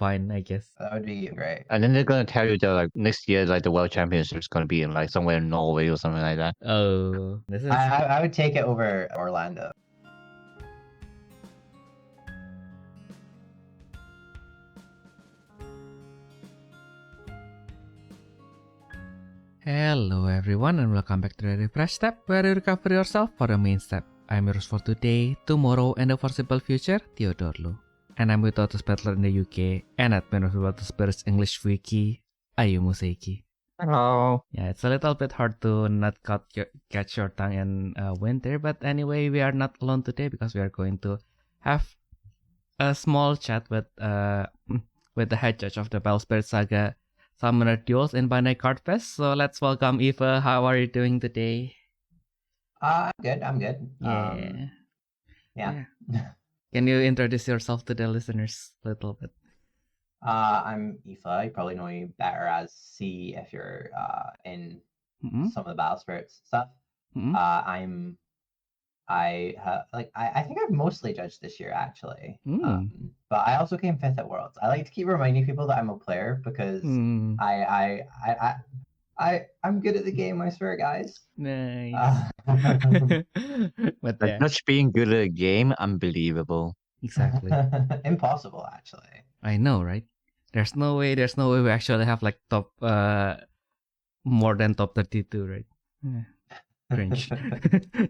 fine, I guess. That would be great. And then they're gonna tell you that like next year, like the World Championship is gonna be in like somewhere in Norway or something like that. Oh, this is I would take it over Orlando. Hello everyone and welcome back to the Refresh Step, where you recover yourself for the main step. I'm yours for today, tomorrow, and the foreseeable future, Theodore Lu. And I'm with Autos Battler in the UK and admin of Autos Battler's English Wiki, Ayumu Seiki. Hello. Yeah, it's a little bit hard to not catch your tongue in winter, but anyway, we are not alone today because we are going to have a small chat with the head judge of the Battle Spirit Saga Summoner Duels in Bandai Card Fest. So let's welcome Eva. How are you doing today? I'm good. Yeah. Can you introduce yourself to the listeners a little bit? I'm Aoife. You probably know me better as C if you're in some of the Battle Spirits stuff. I think I've mostly judged this year actually. But I also came 5th at Worlds. I like to keep reminding people that I'm a player because I'm good at the game, I swear, guys. Nice. But Like just being good at a game, unbelievable. Exactly. Impossible, actually. I know, right? There's no way we actually have like top more than top 32, right? Yeah. Cringe.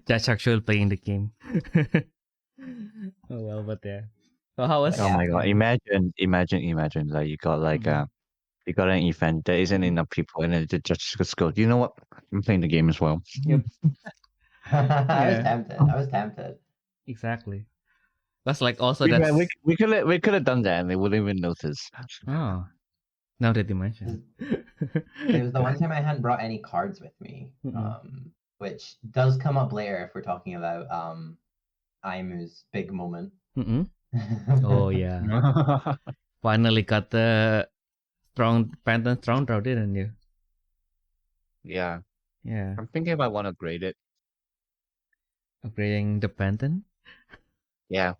Just actually playing the game. Oh well, but yeah. So how was? Oh my god! Imagine like you got like you got an event, there isn't enough people, and then the judge just go, you know what? I'm playing the game as well. Yep. I was tempted. Exactly. That's like also we could have done that, and they wouldn't even notice. Oh, now that you mention it was the one time I hadn't brought any cards with me, which does come up later if we're talking about Ayumu's big moment. Oh yeah. Finally got the strong draw, didn't you? Yeah. Yeah. I'm thinking if I want to upgrade it. Upgrading the Pantheon? Yeah.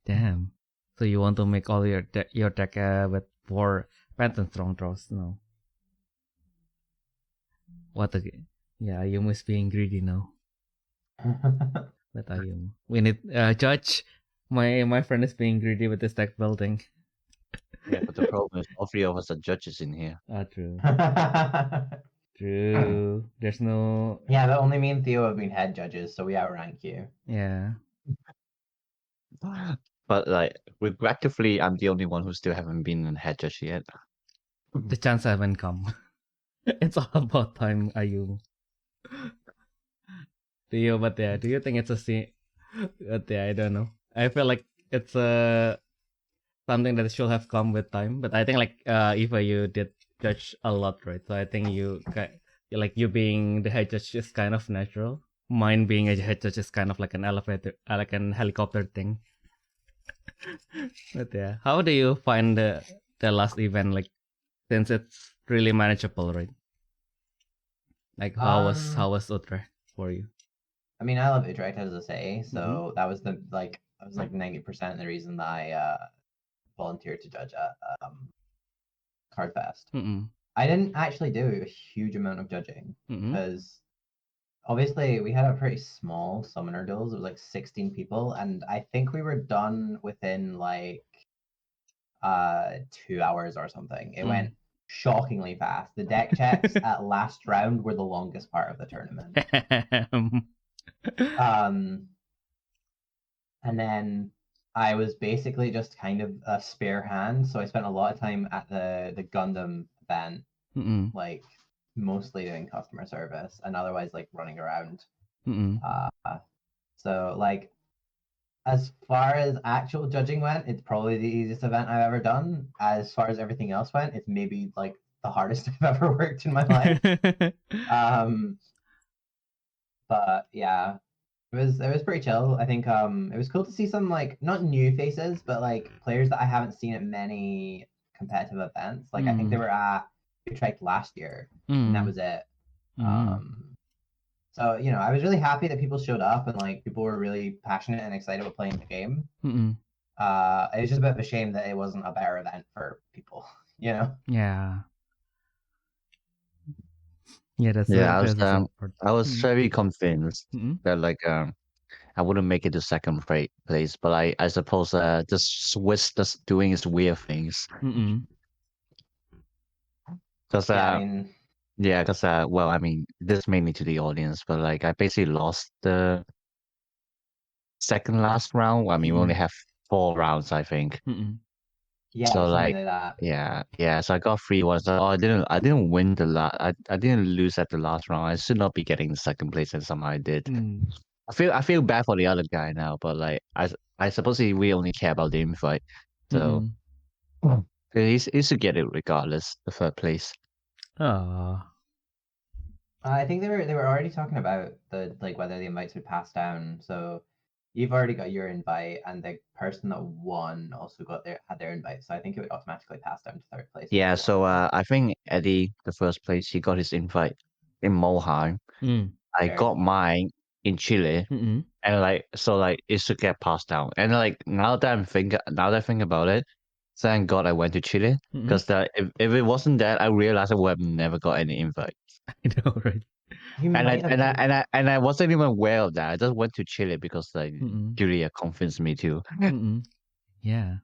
Damn. So you want to make all your deck with 4 Pantheon strong draws? No. What a... Yeah, you must be greedy now. But Ayumu. We need Judge. My friend is being greedy with this deck building. Yeah, but the problem is all 3 of us are judges in here. True. True. There's no... Yeah, but only me and Theo have been head judges, so we outrank you. Yeah. But like, regrettably, I'm the only one who still haven't been in head judge yet. The chance haven't come. It's all about time, Ayumu. Theo, but yeah, do you think it's a scene? But yeah, I don't know. I feel like it's something that should have come with time. But I think like Eva, you did judge a lot, right? So I think you being the head judge is kind of natural. Mine being a head judge is kind of like an elevator, like an helicopter thing. But yeah, how do you find the last event? Like, since it's really manageable, right? Like, how was Utrecht for you? I mean, I love Utrecht, as I say, so that was that was like 90% the reason that I volunteered to judge at Cardfest. I didn't actually do a huge amount of judging because obviously we had a pretty small summoner duels. It was like 16 people, and I think we were done within like 2 hours or something. It went shockingly fast. The deck checks at last round were the longest part of the tournament. And then I was basically just kind of a spare hand, so I spent a lot of time at the Gundam event, like mostly doing customer service and otherwise like running around. So like, as far as actual judging went, it's probably the easiest event I've ever done. As far as everything else went, it's maybe like the hardest I've ever worked in my life. But yeah, it was pretty chill. I think it was cool to see some like not new faces, but like players that I haven't seen at many competitive events. Like I think they were at Utrecht last year, and that was it. So you know, I was really happy that people showed up and like people were really passionate and excited about playing the game. It was just a bit of a shame that it wasn't a better event for people you know. Yeah. Yeah, that's Yeah, I was that's the sad part. I was Mm. very convinced Mm-mm. that like I wouldn't make it to second place, but I suppose just Swiss just doing its weird things. Mm-mm. Cause Yeah, I mean, yeah, cause well, I mean, this mainly to the audience, but like I basically lost the second last round. I mean, we only have 4 rounds, I think. Mm-mm. yeah, So something like, like that. yeah. So I got 3-1. So I didn't win the last. I didn't lose at the last round. I should not be getting second place, and somehow I did. Mm. I feel bad for the other guy now, but like I suppose we only care about the invite, so Mm-mm. he should get it regardless. The third place. Oh. I think they were already talking about the like whether the invites would pass down. So you've already got your invite, and the person that won also had their invite. So I think it would automatically pass down to third place. if Yeah. they So won. I think Eddie, the first place, he got his invite in Moheim. Mm. I Very got cool. mine in Chile. Mm-mm. And like so like it should get passed down. And like now that I think about it, thank God I went to Chile. Mm-mm. Because if it wasn't that, I realized I would have never got any invite. I know, right? You might have been- And I wasn't even aware of that. I just went to Chile because like Mm-mm. Julia convinced me to. Mm-mm. Yeah.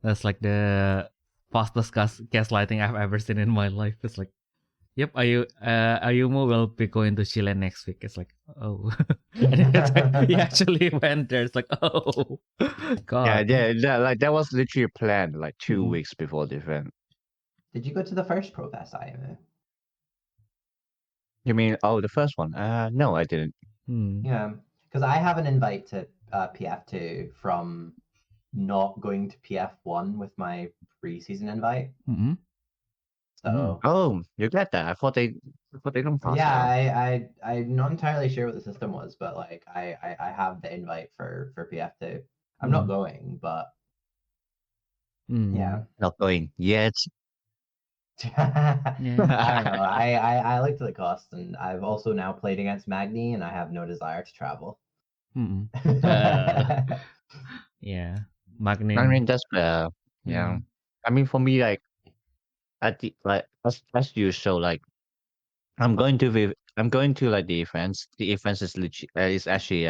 That's like the fastest gaslighting I've ever seen in my life. It's like, yep, Ayumu will be going to Chile next week. It's like, oh. And it's like, he actually went there. It's like, oh, God. Like that was literally planned like 2 Mm-mm. weeks before the event. Did you go to the first Profest IMU? You mean the first one? No, I didn't. Mm. Yeah, because I have an invite to PF2 from not going to PF1 with my pre-season invite. Mm-mm. So Oh, you get that? I thought they don't pass yeah, down. I'm not entirely sure what the system was, but like I have the invite for PF2. I'm not Mm. going, but Mm. yeah. Not going yet. I Yeah. don't know. I looked at the cost, and I've also now played against Magni, and I have no desire to travel. Mm-mm. Yeah. I Magnin. mean that's yeah. I mean for me like at the like as usual like I'm going to like the events. The events is is actually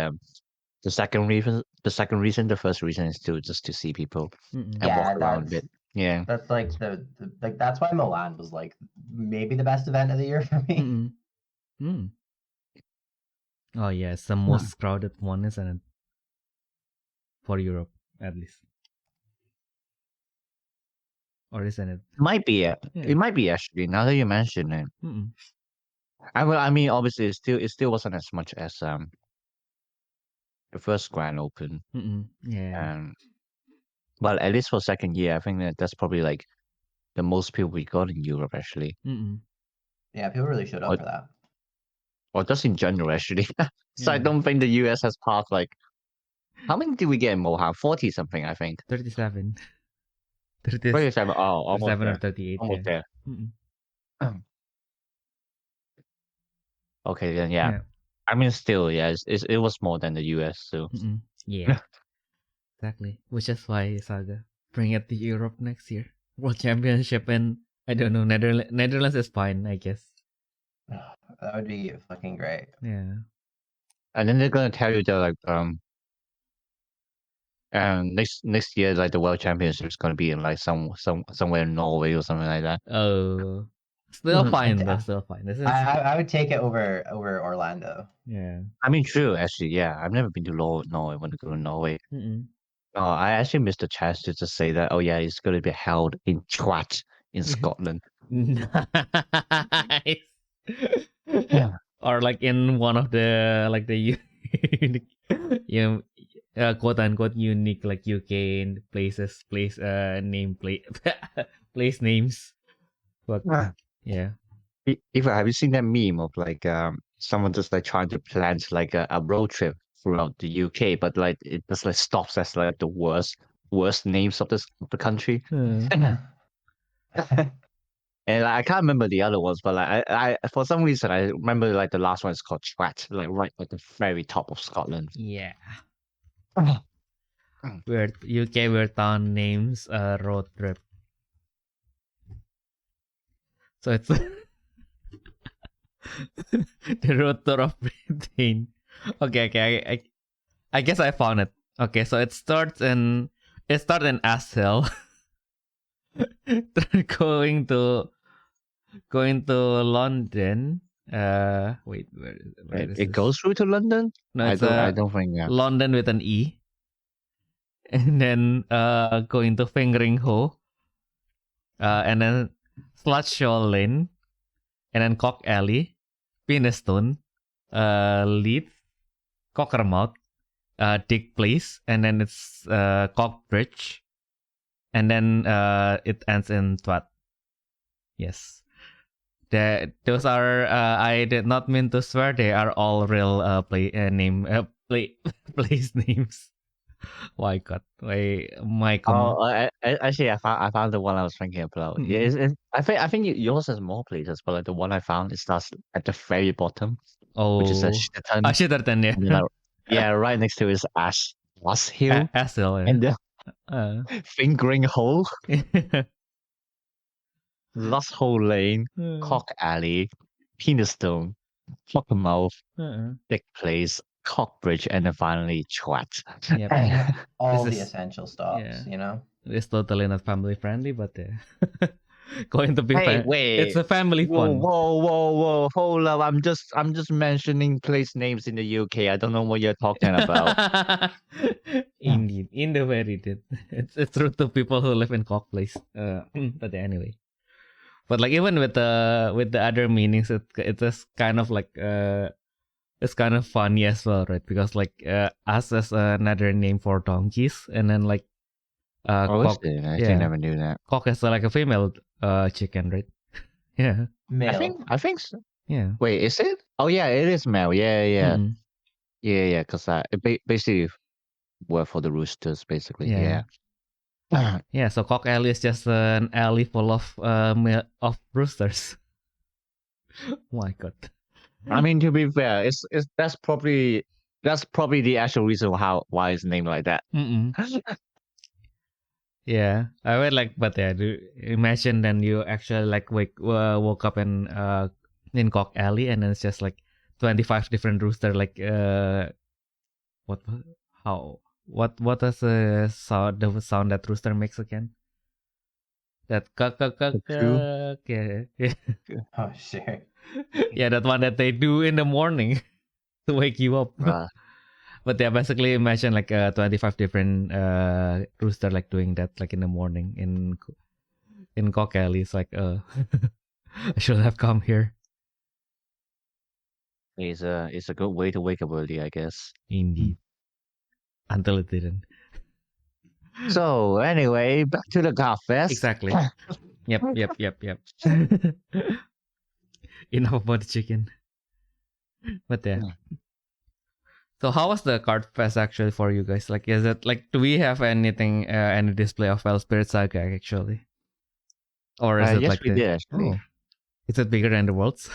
the second reason. The first reason is to see people Mm-mm. and walk Yeah, around a bit. Yeah. that's like the like that's why Milan was like maybe the best event of the year for me. Mm-mm. Mm. Oh yeah, it's the most crowded one, isn't it? For Europe, at least. Or isn't it? Might be Yeah. it might be actually now that you mention it. Mm-mm. I mean obviously it still wasn't as much as the first Grand Open. Mm-mm. Yeah. But at least for second year, I think that's probably like the most people we got in Europe actually, Mm-mm. Yeah, people really showed up Or- for that. or just in general actually. So I Yeah. don't think the US has passed like how many did we get in Mohan? 40 something, I think. 37. 30, 37. Oh, almost 37 or there. 38. Almost Yeah. there. Mm-mm. Okay, then yeah. I mean, still, yeah, it was more than the US. So Mm-mm. Yeah. Exactly. Which is why Saga bring it to Europe next year. World Championship and I don't know, Netherlands is fine, I guess. That would be fucking great. Yeah. and then they're gonna tell you that like next year like the World Championship is gonna be in like somewhere in Norway or something like that. Oh. Still fine though, still fine. This is I would take it over Orlando. yeah. I mean, true, actually, yeah. I've never been to Norway. I want to go to Norway. Mm-mm. Oh, I actually missed the chance to just say that. Oh yeah, it's gonna be held in Utrecht in Scotland. Nice. Yeah. Or like in one of the like the you quote unquote unique like UK places place name place names. But yeah. If have you seen that meme of like someone just like trying to plan like a road trip throughout the UK, but like it just like stops as like the worst names of the country. And like, I can't remember the other ones, but like I for some reason I remember like the last one is called Twat, like right at the very top of Scotland. Yeah. Weird UK weird town names road trip. So it's the rotor of Britain. Okay. I guess I found it. Okay, so it starts in S Hill. going to London. Wait, where is It this? goes through to London. No, I it's don't think. Yeah. London with an E, and then going to Fingering Hoe, and then Slutshaw Lane, and then Cock Alley, Penistone, Leeds, Cockermouth, Dick Place, and then it's Cockbridge, and then it ends in Twat. Yes. Those are I did not mean to swear, they are all real place names. Why God? My come on. Actually, I found the one I was thinking about. Yeah, I think yours has more places, but like the one I found, it starts at the very bottom, which is a Oh, Shitterton. Shitterton, yeah. And then, yeah, right next to it is Ash Hill, Assil, yeah. and the Fingering Hole, Lost Hole Lane, Cock Alley, Penistone, Cockermouth, Dick Place, Cockbridge, and then finally Twat. Yep. All This the is- essential stops, yeah. you know. It's totally not family friendly, but going to be Hey, fun. wait. It's a family fun. Whoa! Hold up! I'm just mentioning place names in the UK. I don't know what you're talking about. Indeed, in the very did. It's true to people who live in Cock Place. But anyway, but like even with the other meanings, it's just kind of like it's kind of funny as well, right? Because like us as another name for donkeys, and then like cock, I yeah, never knew that. cock is like a female chicken, right? Yeah, Male. I think so. yeah. Wait, is it? Oh yeah, it is male. Yeah. Mm-mm. Yeah. Because it basically work for the roosters, basically. Yeah. Yeah. Yeah, so Cock Alley is just an alley full of roosters. Oh my God. I mean, to be fair, that's probably the actual reason why it's named like that. Mm-mm. Yeah, I would like, but yeah, imagine then you actually like woke up in Cock Alley, and then it's just like 25 different rooster, like what does the sound that rooster makes again? That yeah. Oh, sure. Yeah, that one that they do in the morning to wake you up. But yeah, basically imagine like 25 different rooster like doing that like in the morning in Cock Alley. It's like I should have come here. It's a good way to wake up early, I guess. Indeed. Until it didn't. So anyway, back to the Godfest. Exactly. Yep. Enough about the chicken. But yeah. So how was the card fest actually for you guys? Like, is it like, do we have anything, any display of Wild Spirit Saga actually? Or is it yes, like we did actually. Oh, is it bigger than the Worlds?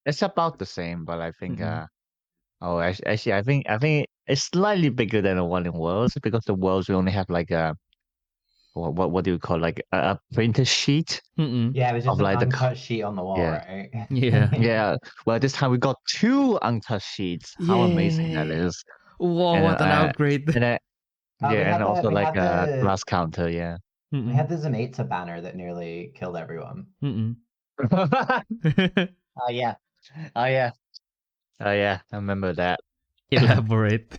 It's about the same, but I think Mhm. actually I think it's slightly bigger than the one in Worlds, because the Worlds we only have like a what do you call, like a printed sheet Mm-mm. Yeah, it was just of an like the uncut sheet on the wall, yeah. right? Yeah. Yeah. Well, this time we got 2 untouched sheets. How amazing that Yay. is! Whoa, And what an upgrade. and then, We yeah, had and also we like had a the glass counter. Yeah. we had the Zametsa banner that nearly killed everyone. Mm-mm. Oh yeah. Oh yeah. Oh yeah. I remember that. Elaborate.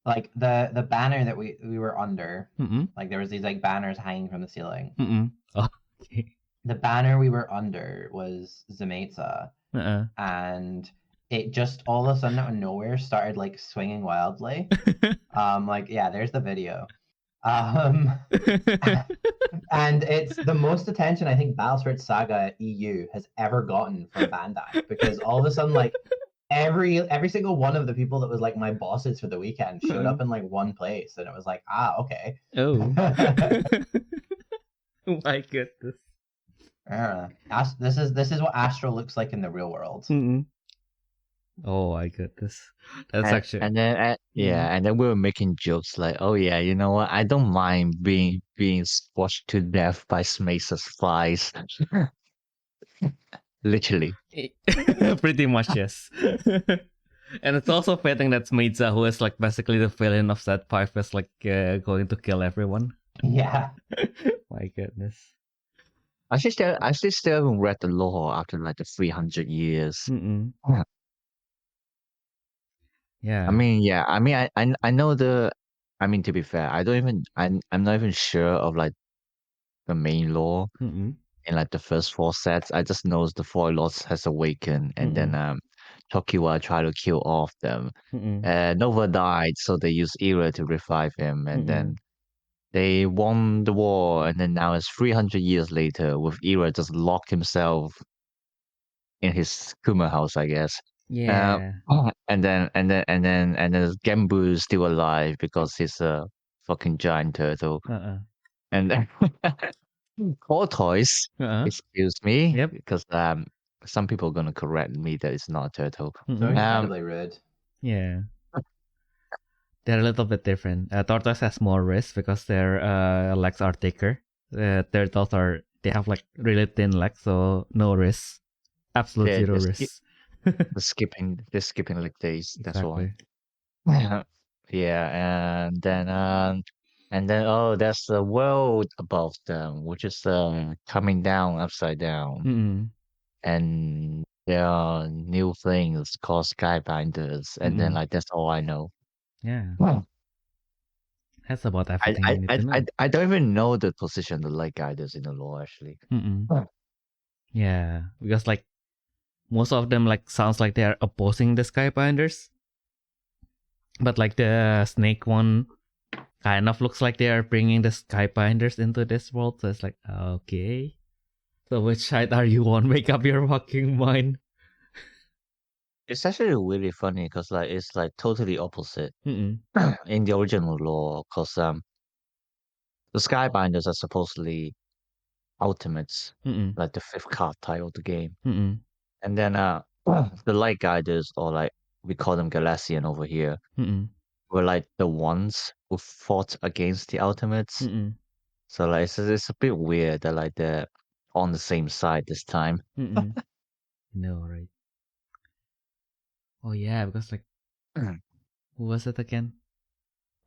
Like the banner that we were under, Mm-mm. like there was these like banners hanging from the ceiling. Mm-mm. Oh, okay. The banner we were under was Zametsa, Uh-uh. and it just all of a sudden out of nowhere started like swinging wildly. Like yeah, there's the video. And it's the most attention I think Battlesport Saga EU has ever gotten from Bandai, because all of a sudden like every single one of the people that was like my bosses for the weekend showed up in like one place, and it was like, okay. Oh. Oh my goodness. This is what Astro looks like in the real world. Mm-mm. Oh my goodness, that's And, actually. and then and then we were making jokes like, oh yeah, you know what? I don't mind being squashed to death by Smace's flies. Literally. Pretty much, yes. And it's also fitting that Smeitza, who is like basically the villain of Set 5, is like going to kill everyone. Yeah. My goodness. I still haven't read the lore after like the 300 years. Mm-mm. Yeah. Yeah. I mean, I know I mean, to be fair, I'm not even sure of like the main lore Mm-mm. in like the first 4 sets. I just know the Four Lords has awakened, and then Tokiwa tried to kill all of them. Mm-mm. Nova died, so they used Era to revive him, and then Mm-mm. they won the war, and then now it's 300 years later with Era just locked himself in his Kuma house, I guess. Yeah. And then Genbu is still alive because he's a fucking giant turtle. Uh-uh. And then tortoise, Uh-uh. excuse me, Yep. because some people are gonna correct me that it's not a turtle. So Mm-mm. incredibly rude. Yeah. They're a little bit different. Tortoise has more wrists because their legs are thicker. Turtles they have like really thin legs, so no wrists. Absolute They're, zero they're, ski- wrists. they're skipping like days. That's why. Exactly. Yeah, and then there's a world above them, which is coming down upside down, Mm-mm. and there are new things called skybinders, and then Mm-mm. like that's all I know. Yeah. Wow. That's about I everything I you need I to I, know. I don't even know the position the light guiders in the lore actually. Mm-mm. Wow. Yeah. Because like most of them like sounds like they are opposing the skybinders. But like the snake one kind of looks like they are bringing the skybinders into this world. So it's like, okay. So which side are you on? Make up your fucking mind. It's actually really funny because like it's like totally opposite Mm-mm. in the original lore. Because the skybinders are supposedly ultimates, Mm-mm. like the fifth card type of the game. Mm-mm. And then the light guiders, or like we call them Galatian over here, Mm-mm. were like the ones who fought against the ultimates. Mm-mm. So like it's a bit weird that like they're on the same side this time. Mm-mm. No, right. Oh yeah, because like who was it again?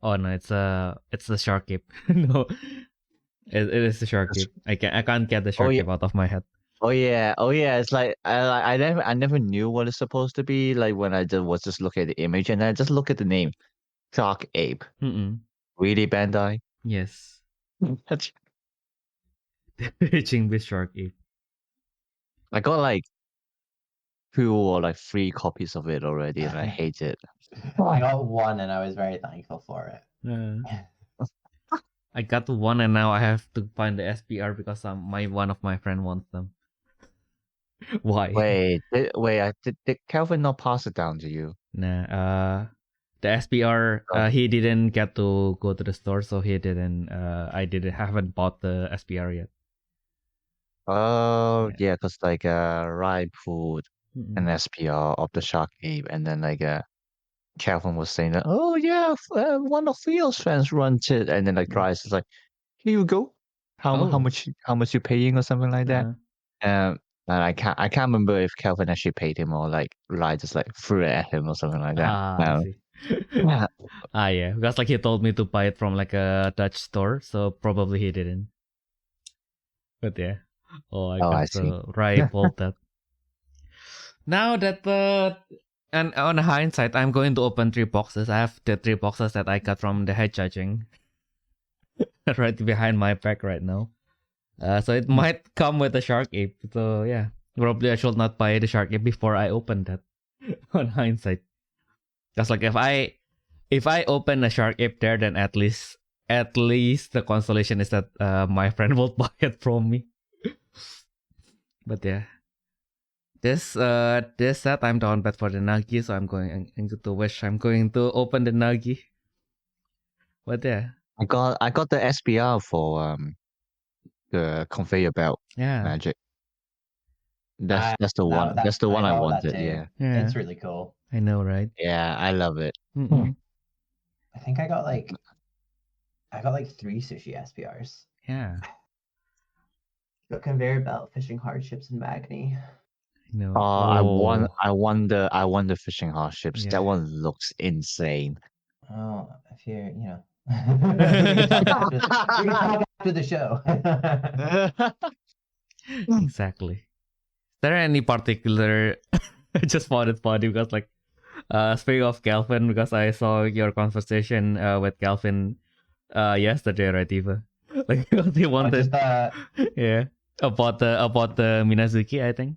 Oh no, it's the shark ape. No, it is the shark ape. I can't get the Oh shark yeah, ape out of my head. oh yeah. It's like I never knew what it's supposed to be. Like when I was just looking at the image, and I just look at the name, Shark Ape. Mm-mm. Really, Bandai? Yes, That's- reaching with shark ape. I got like 2 or like 3 copies of it already, and I hate it. I got one and I was very thankful for it. I got one and now I have to find the SPR because one of my friend wants them. Why? Did Calvin not pass it down to you? Nah. The SPR. Oh. He didn't get to go to the store, so he didn't. I haven't bought the SPR yet. Oh, Yeah. yeah, because like Rai pulled an Mm-mm. SPR of the Shark Ape, and then like Calvin was saying that, oh yeah, one of Theo's friends runs it, and then like Rise is like, here you go. How Oh. much you paying or something like that? Uh-huh. And I can't remember if Calvin actually paid him or like Rai just like threw it at him or something like that. I see. Yeah. Yeah, because like he told me to buy it from like a Dutch store, so probably he didn't. But yeah. Oh, I Oh, got I see. so right pulled that. Now that and on hindsight, I'm going to open 3 boxes. I have the 3 boxes that I got from the head judging right behind my back right now. So it might come with a shark ape. So yeah, probably I should not buy the shark ape before I open that. On hindsight, just like if I open a shark ape there, then at least the consolation is that my friend will buy it from me. But yeah, this set I'm down bad for the Nagi, so I'm going to open the Nagi. But yeah, I got the SPR for the conveyor belt yeah, magic. That's the one. That's the one I got that wanted. too. Yeah. Yeah, It's really cool. I know, right? Yeah, I love it. Mm-mm. I think I got like 3 sushi SPRs. Yeah, Got conveyor belt, fishing hardships, and Magni. I know. I Oh, won the fishing hardships. Yeah. That one looks insane. Oh, if you're, we can talk after the show. exactly. Is there any particular? I just found it funny because, like, speaking of Calvin, because I saw your conversation with Calvin yesterday, right, Eva? Like, they wanted, yeah, about the Minazuki, I think.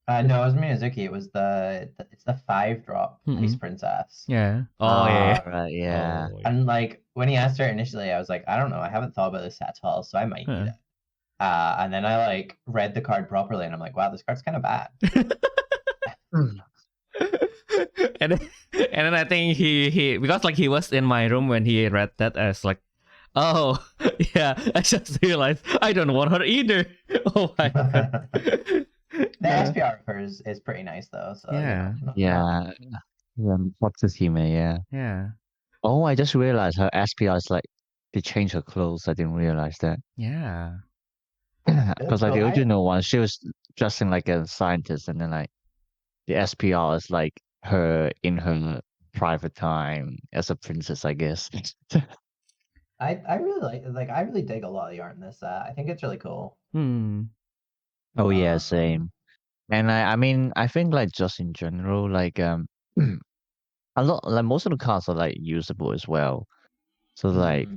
No, it was Miyazuki. It was it's the 5-drop Ice Princess. Yeah. Oh, yeah. Right, yeah. Oh, And like when he asked her initially, I was like, I don't know, I haven't thought about this at all, so I might need it. And then I like read the card properly, and I'm like, wow, this card's kind of bad. and then I think he because like he was in my room when he read that, I was like, oh yeah, I just realized I don't want her either. Oh my god. The SPR of hers is pretty nice though. So Yeah. Yeah. What's his humor? Yeah. Yeah. Oh, I just realized her SPR is like they changed her clothes. I didn't realize that. Yeah. Because like the original one, she was dressing like a scientist, and then like the SPR is like her in her private time as a princess, I guess. I really I really dig a lot of the art in this. I think it's really cool. Oh yeah, same. And I mean, I think like just in general, like a lot, like most of the cards are like usable as well. So like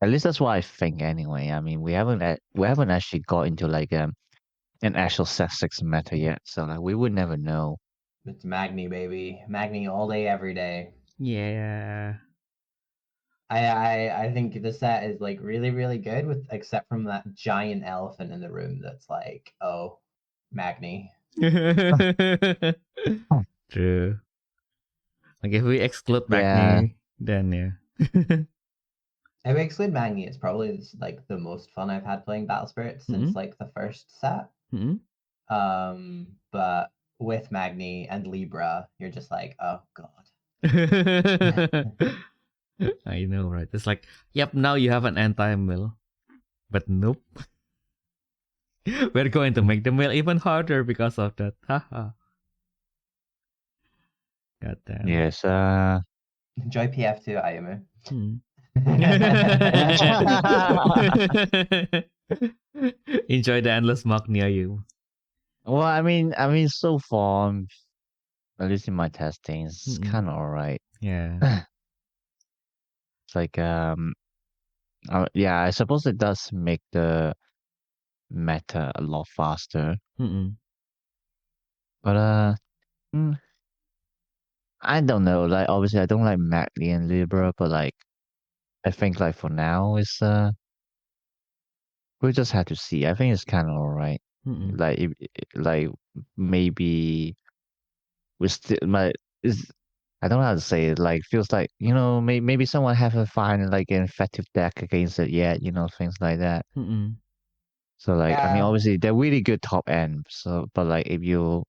at least that's what I think anyway. I mean, we haven't actually got into like an actual set 6 meta yet, so like we would never know. It's Magni, baby. Magni all day, every day. Yeah. I think the set is like really, really good with except from that giant elephant in the room that's like, oh, Magni. True. Like if we exclude Magni, then yeah. If we exclude Magni, it's probably like the most fun I've had playing Battle Spirit since like the first set. But with Magni and Libra, you're just like, oh god. I know, right? It's like, yep, now you have an anti-mill. But nope. We're going to make the mill even harder because of that. Haha. God damn. Yes, Enjoy PF2, Ayumu. Enjoy the endless mark near you. Well, I mean, so far, at least in my testing, it's kind of alright. Yeah. It's like, yeah, I suppose it does make the meta a lot faster. But I don't know. Like, obviously, I don't like Magni and Libra, but like, I think like for now, it's we just have to see. I think it's kind of alright. Like, like maybe we still might is. I don't know how to say it. Like, feels like maybe someone haven't found like an effective deck against it yet. Things like that. So like, I mean, obviously they're really good top end. So, but like, if you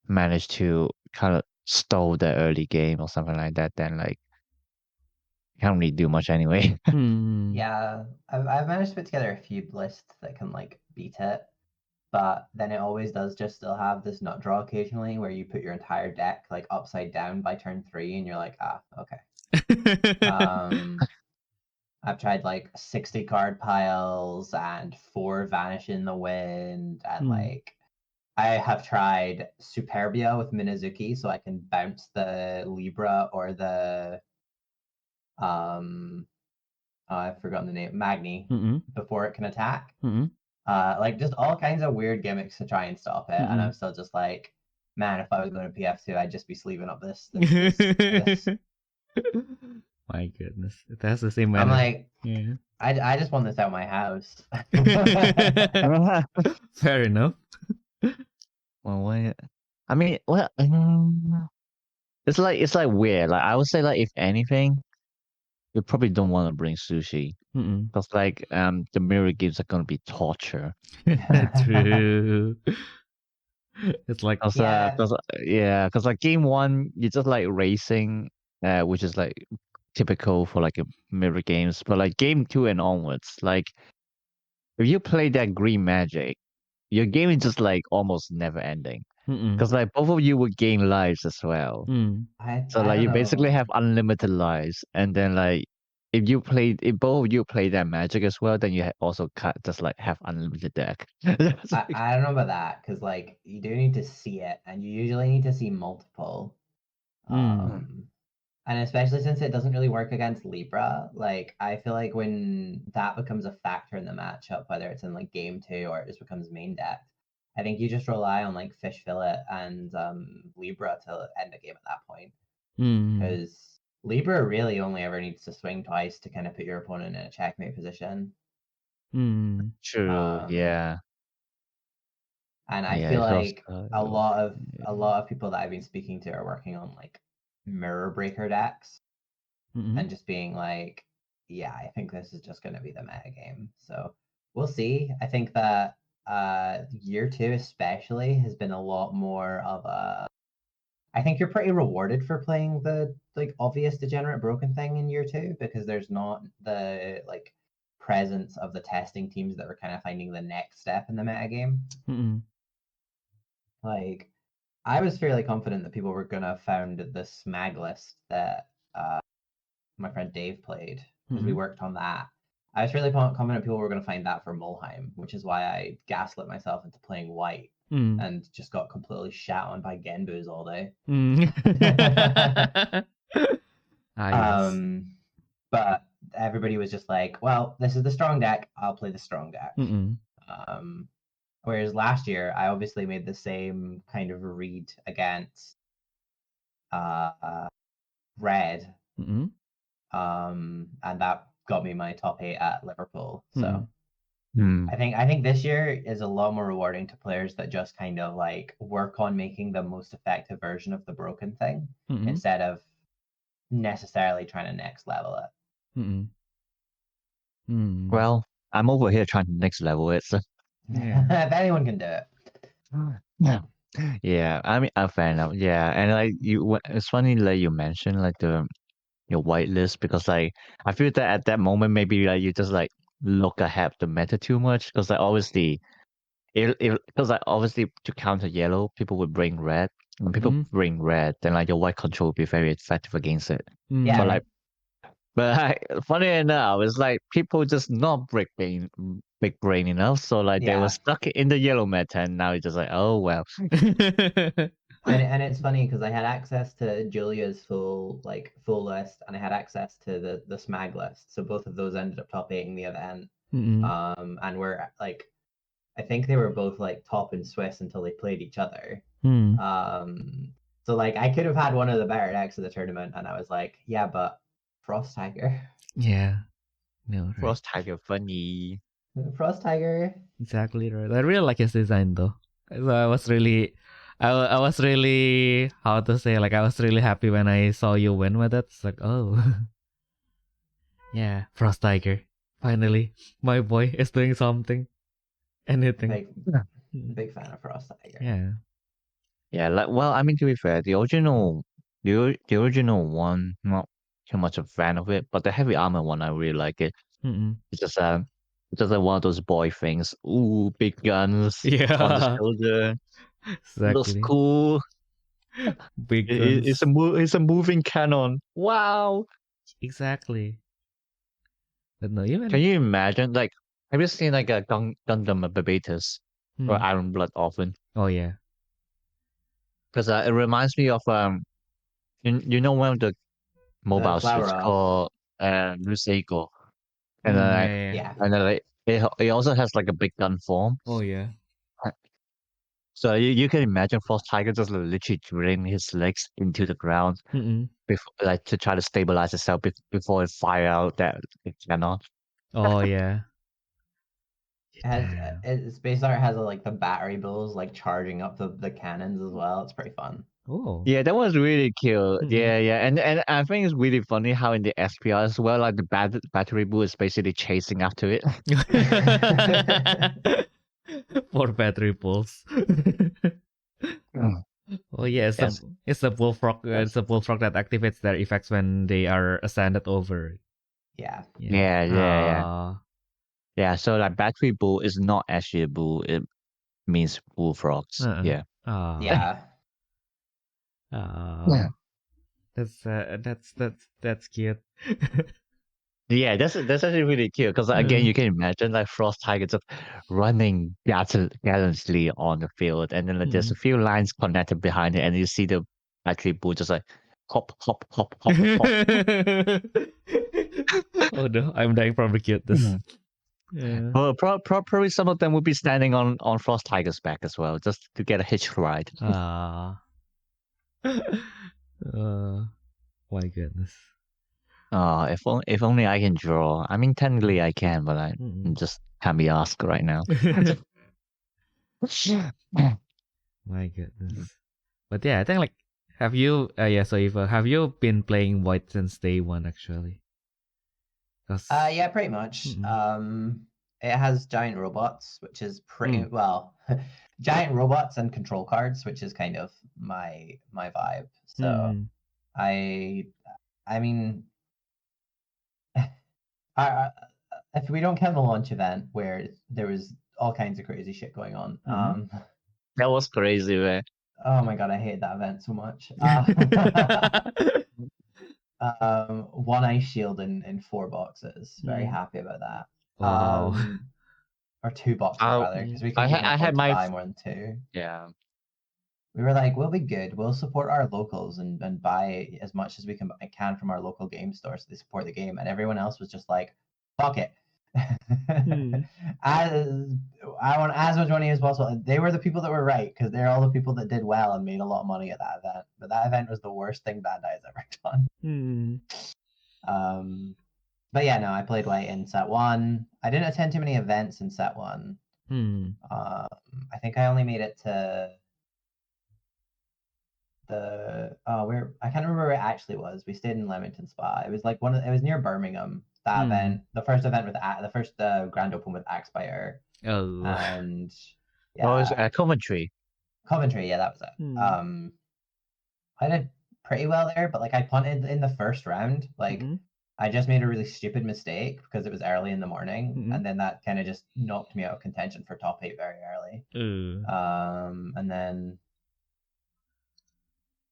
manage to kind of stall the early game or something like that, then like, you can't really do much anyway. Yeah, I've managed to put together a few lists that can like beat it, but then it always does just still have this nut draw occasionally where you put your entire deck like upside down by turn 3 and you're like, okay. I've tried like 60 card piles and 4 Vanish in the Wind, and like I have tried Superbia with Minazuki so I can bounce the Libra or the I've forgotten the name, Magni, before it can attack. Like just all kinds of weird gimmicks to try and stop it, and I'm still just like, man, if I was going to PF2, I'd just be sleeving up this. My goodness, it has the same. I'm like, yeah. I just want this out of my house. Fair enough. Well, wait. I mean, well, it's like weird. Like I would say, like if anything, you probably don't want to bring sushi because like the mirror games are gonna be torture. True. It's like Cause, Yeah. cause like game one, you just like racing, which is like typical for like a mirror games. But like game two and onwards, like if you play that green magic, your game is just like almost never ending. mm-mm. Cause like both of you would gain lives as well. Mm. So I like don't you basically know. have unlimited lives, and then like if both of you play that magic as well, then you also just like have unlimited deck. That's like- I don't know about that because like you do need to see it, and you usually need to see multiple. And especially since it doesn't really work against Libra, like I feel like when that becomes a factor in the matchup, whether it's in like game two or it just becomes main deck, I think you just rely on like Fish Fillet and Libra to end the game at that point. Mm. Because Libra really only ever needs to swing twice to kind of put your opponent in a checkmate position. Mm. True. Yeah. And I Yeah. feel It's like also, a lot of people that I've been speaking to are working on like mirror breaker decks Mm-mm. and just being like, yeah, I think this is just going to be the meta game. So we'll see. I think that year two especially has been a lot more of a. I think you're pretty rewarded for playing the like obvious degenerate broken thing in year two because there's not the like presence of the testing teams that were kind of finding the next step in the meta game. Mm-mm. Like I was fairly confident that people were gonna found the smag list that my friend Dave played because we Mm-mm. worked on that. I was fairly confident people were gonna find that for Mulheim, which is why I gaslit myself into playing white Mm. and just got completely shat on by Genbus all day. Mm. Yes. But everybody was just like, well, this is the strong deck, I'll play the strong deck. Mm-mm. Whereas last year, I obviously made the same kind of read against red, Mm-mm. and that got me my top 8 at Liverpool. So Hmm. I think this year is a lot more rewarding to players that just kind of like work on making the most effective version of the broken thing Mm-mm. instead of necessarily trying to next level it. Mm-mm. Mm. Well, I'm over here trying to next level it. So. Yeah. If anyone can do it. Yeah. Yeah, I mean, I'm fan of yeah, and like it's funny like you mentioned like your whitelist because like I feel that at that moment maybe like you just like look ahead the meta too much because like obviously if because like obviously to counter yellow people would bring red. When people Mhm. bring red, then like your white control would be very effective against it. Yeah. But like, funny enough, it's like people just not big brain enough, so like they were Yeah. stuck in the yellow meta, and now it's just like, oh well. And it's funny because I had access to Julia's full list, and I had access to the smag list. So both of those ended up top 8ing the event. Mm-mm. And we're like, I think they were both like top in Swiss until they played each other. Mm. So like I could have had one of the better decks of the tournament, and I was like, yeah, but Frost Tiger, Yeah. No, right. Frost Tiger funny. Frost Tiger. Exactly right. I really like his design though. So I was really, I was really, how to say, like I was really happy when I saw you win with it. It's like, oh, yeah, Frost Tiger. Finally, my boy is doing something. Anything. Big fan of Frost Tiger. Yeah. Yeah, like well, I mean to be fair, the original one, not too much a fan of it, but the heavy armor one, I really like it. Mm-mm. It's just like one of those boy things. Ooh, big guns on the Yeah. shoulder. Looks Exactly. cool. Big It's guns. it's a moving cannon. Wow. Exactly. But no, even. Can you imagine? Like, have you seen like a Gundam Babetas or Hmm. Iron Blood often? Oh yeah. Because it reminds me of you know one of the mobile Flower suits Off. called Seiko, and then like, Yeah. Yeah. and then like, it also has like a big gun form. Oh yeah. So you can imagine Frost Tiger just literally drilling his legs into the ground Mm-mm. before, like to try to stabilize itself before it fire out that cannon. Oh yeah. Its base art has like the battery bills like charging up the cannons as well. It's pretty fun. Oh. Yeah, that was really cute. Mhm. Yeah, and I think it's really funny how in the SPR as well, like the battery bull is basically chasing after it. For battery pulls. Oh yeah, Yes. it's a bullfrog. It's a bullfrog that activates their effects when they are ascended over. Yeah. Yeah. Yeah, so like battery bull is not actually a bull. It means bullfrogs. Uh-uh. Yeah. Yeah. Yeah. That's cute. Yeah, that's actually really cute because again, you can imagine like frost tiger just running gallantly on the field, and then like, there's a few lines connected behind it, and you see the battery bull just like hop, hop, hop, hop, hop. Oh no, I'm dying from the cuteness. Yeah. Well, probably some of them would be standing on frost tiger's back as well, just to get a hitch ride. Ah. My goodness. If only I can draw. I mean, technically I can, but I just can't be asked right now. My goodness. But yeah, I think like, have you? So if have you been playing Void since day one actually? 'Cause- Yeah, pretty much. It has giant robots, which is pretty well. Giant robots and control cards, which is kind of my vibe. So I mean, if we don't count the launch event where there was all kinds of crazy shit going on, That was crazy, man. oh my god, I hated that event so much. One ice shield in 4 boxes. Very happy about that. Wow. Or 2 boxes rather, because we couldn't afford to buy more than 2. Yeah. We were like, we'll be good. We'll support our locals and buy as much as we can from our local game store so they support the game. And everyone else was just like, fuck it. I want as much money as possible. They were the people that were right because they're all the people that did well and made a lot of money at that event. But that event was the worst thing Bandai has ever done. But yeah, no, I played White in set 1. I didn't attend too many events in set 1. I think I only made it to I can't remember where it actually was. We stayed in Leamington Spa. It was like it was near Birmingham. That event, the first event with the first grand open with Axebiter. Oh. And yeah. Oh, it was at Coventry. Coventry, yeah, that was it. I did pretty well there, but like I punted in the first round. Like I just made a really stupid mistake because it was early in the morning, and then that kind of just knocked me out of contention for top 8 very early. And then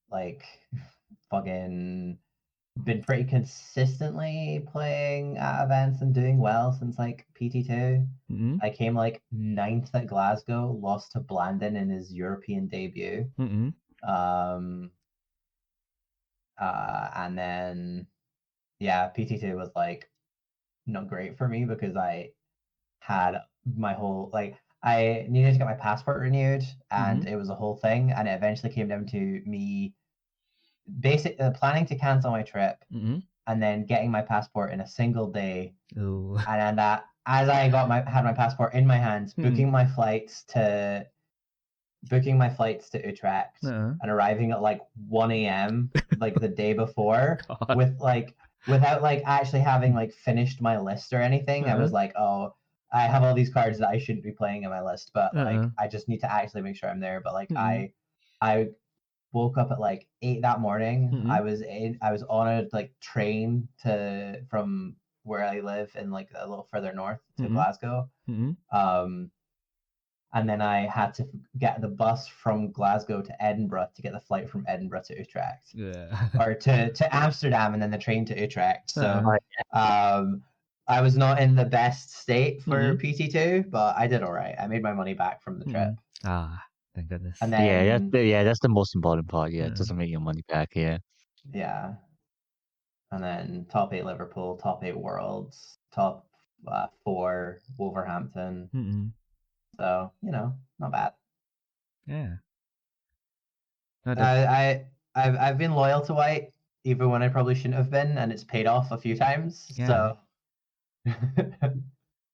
like fucking been pretty consistently playing at events and doing well since like PT2. I came like 9th at Glasgow, lost to Blandon in his European debut. And then yeah, PT2 was like not great for me because I had my whole like I needed to get my passport renewed and it was a whole thing, and it eventually came down to me planning to cancel my trip and then getting my passport in a single day. Ooh. And then that as I had my passport in my hands, booking my flights to Utrecht and arriving at like 1 a.m. like the day before without like actually having like finished my list or anything. I was like, oh, I have all these cards that I shouldn't be playing in my list, but like I just need to actually make sure I'm there. But like I woke up at like 8 that morning. I was on a like train from where I live in like a little further north to Glasgow. And then I had to get the bus from Glasgow to Edinburgh to get the flight from Edinburgh to Utrecht. Or to Amsterdam and then the train to Utrecht. So I was not in the best state for PT2, but I did all right. I made my money back from the trip. Thank goodness. And then that's the most important part. Yeah, it doesn't make your money back. Yeah. Yeah. And then top 8 Liverpool, top 8 Worlds, top 4 Wolverhampton. So, not bad. Yeah. I've been loyal to White even when I probably shouldn't have been, and it's paid off a few times. Yeah. So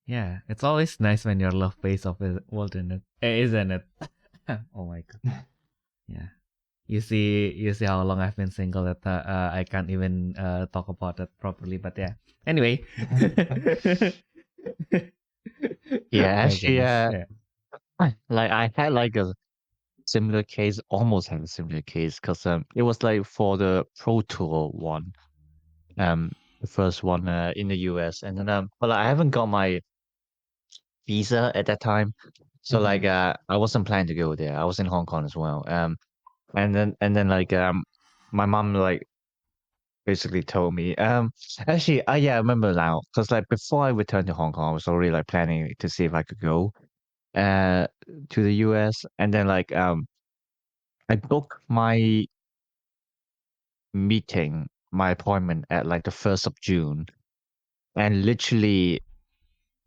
yeah, it's always nice when your love pays off, isn't it? Isn't it? Oh my god. Yeah. You see how long I've been single that I can't even talk about that properly. But yeah. Anyway. Yeah, actually, like I had like a similar case, almost had a similar case, because it was like for the Pro Tour one, the first one in the US, and then but I haven't got my visa at that time, so like I wasn't planning to go there. I was in Hong Kong as well, and then like my mom like basically told me actually yeah, I remember now, because like before I returned to Hong Kong, I was already like planning to see if I could go to the US, and then like I booked my appointment at like the 1st of June, and literally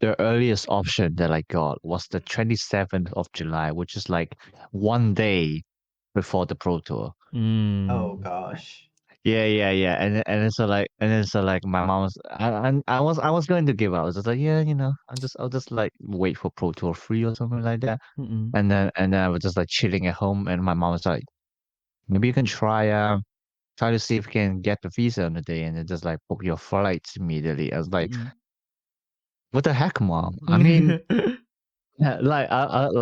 the earliest option that I got was the 27th of July, which is like one day before the Pro Tour. Oh gosh. Yeah. And then so like my mom was I was going to give up. I was just like, yeah, I'll just like wait for Pro Tour 3 or something like that. Mm-mm. And then I was just like chilling at home, and my mom was like, maybe you can try to see if you can get the visa on the day, and then just like book your flights immediately. I was like, what the heck, mom? I mean, yeah, like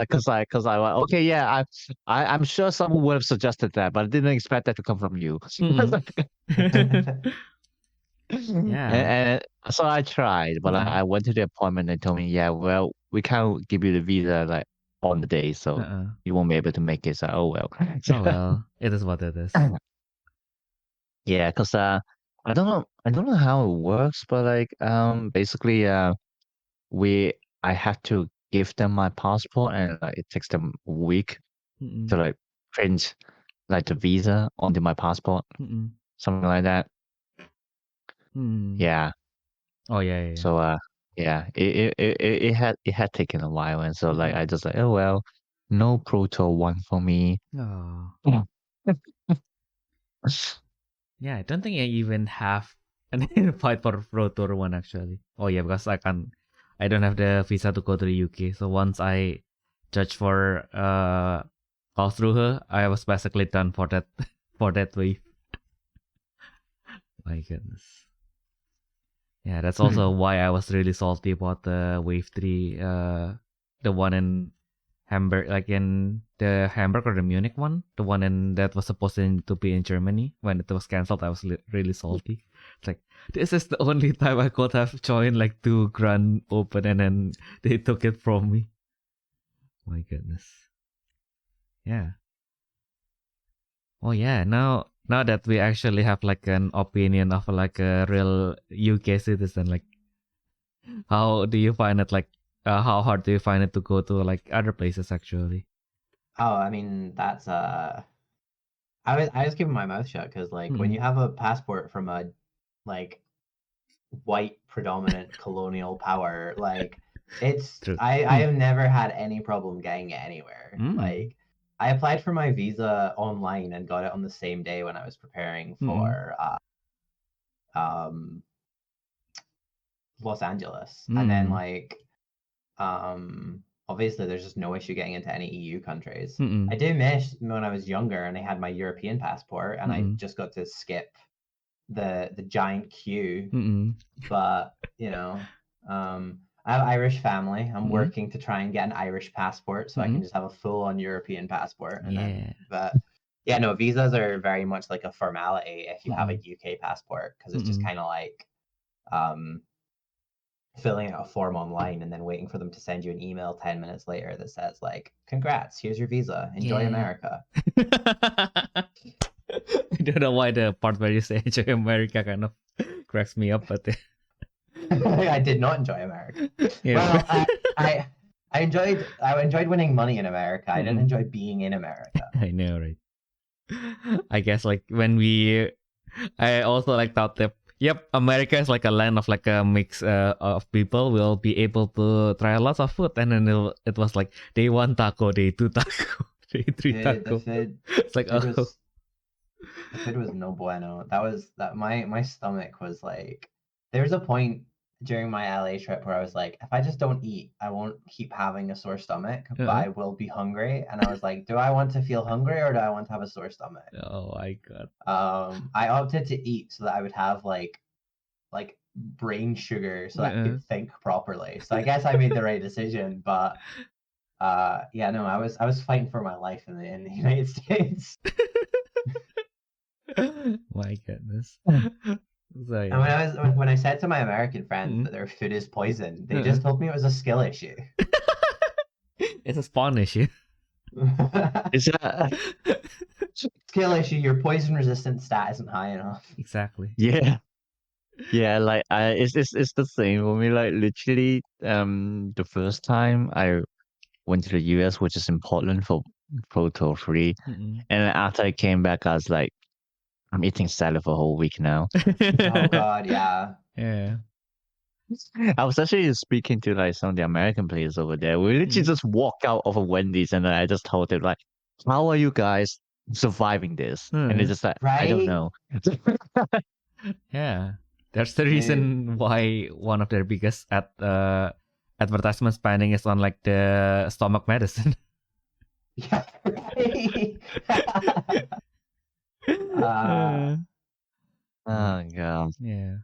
cause I like, okay, yeah, I'm sure someone would have suggested that, but I didn't expect that to come from you. Yeah. And so I tried, but Mhm. I went to the appointment. They told me, yeah, well, we can't give you the visa like on the day, so you won't be able to make it. So oh well. Oh well, it is what it is. Yeah, cause I don't know how it works, but like basically I have to give them my passport, and like, it takes them a week Mm-mm. to like print like the visa onto my passport, Mm-mm. something like that. Mm. Yeah. Oh yeah. So yeah, it had taken a while, and so like I just like, oh well, no Pro Tour 1 for me. Oh. Yeah. Yeah, I don't think I even have an invite for Pro Tour 1 actually. Oh yeah, because I don't have the visa to go to the UK. So once I judge for call through her, I was basically done for that for that wave. My goodness. Yeah, that's also why I was really salty about the wave 3, the one in Hamburg, like in the Hamburg or the Munich one, the one that was supposed to be in Germany. When it was cancelled, I was really salty. It's like, this is the only time I could have joined like 2 Grand Open, and then they took it from me. My goodness. Yeah. Oh yeah, now that we actually have like an opinion of like a real UK citizen, like how do you find it, like how hard do you find it to go to like other places actually? Oh, I mean that's I was keeping my mouth shut because like when you have a passport from a like white predominant colonial power, like it's True. I have never had any problem getting it anywhere. Like I applied for my visa online and got it on the same day when I was preparing for Los Angeles. And then like obviously there's just no issue getting into any EU countries. I did miss when I was younger and I had my European passport and I just got to skip the giant queue. But you know, I have Irish family. I'm working to try and get an Irish passport so I can just have a full-on European passport. And then, but yeah, no, visas are very much like a formality if you have a UK passport because it's just kind of like filling out a form online and then waiting for them to send you an email 10 minutes later that says like, congrats, here's your visa, enjoy America. I don't know why the part where you say enjoy America kind of cracks me up, but I did not enjoy America. Well, I enjoyed winning money in America. I didn't enjoy being in America. I know, right? I guess like I also like thought that yep, America is like a land of like a mix of people will be able to try lots of food, and then it was like day 1 taco, day 2 taco, day 3 taco. It's like the food was no bueno. My stomach was like, there was a point during my LA trip where I was like, if I just don't eat, I won't keep having a sore stomach, but I will be hungry. And I was like, do I want to feel hungry or do I want to have a sore stomach? Oh my god. I opted to eat so that I would have like brain sugar so that I could think properly. So I guess I made the right decision, but yeah, no, I was fighting for my life in the United States. My goodness. So And yeah. when I said to my American friends that their food is poison, they just told me it was a skill issue. It's a spawn issue. Is that Skill issue. Your poison resistance stat isn't high enough. Exactly. yeah. Yeah, like it's the same for me. Like literally, the first time I went to the US, which is in Portland for Proto 3, Mm-mm. and then after I came back, I was like, I'm eating salad for a whole week now. Oh God, yeah. Yeah. I was actually speaking to like some of the American players over there. We literally just walk out of a Wendy's and then I just told them like, how are you guys surviving this? And they're just like, I don't Right? know. Yeah. That's the reason why one of their biggest advertisement spending is on like the stomach medicine. Yeah. Right. Oh god. Yeah.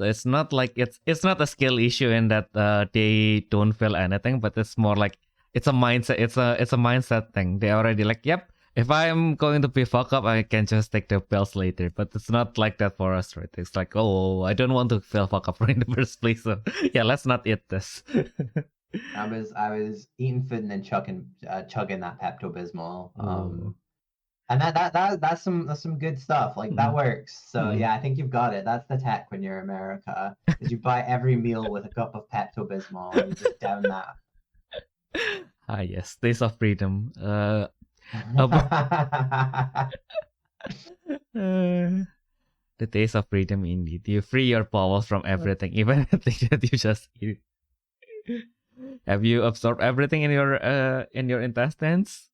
So it's not like it's not a skill issue in that they don't feel anything, but it's more like it's a mindset. It's a mindset thing. They already like, yep. If I'm going to be fucked up, I can just take the pills later. But it's not like that for us, right? It's like, oh, I don't want to feel fucked up in the first place. So yeah, let's not eat this. I was eating food and then chugging that Pepto Bismol. Ooh. And that's some good stuff. Like that works. So yeah, I think you've got it. That's the tech when you're in America. Is you buy every meal with a cup of Pepto Bismol and you just down that. Ah yes, taste of freedom. The taste of freedom indeed. You free your bowels from everything, even things that you just eat. Have you absorbed everything in your intestines?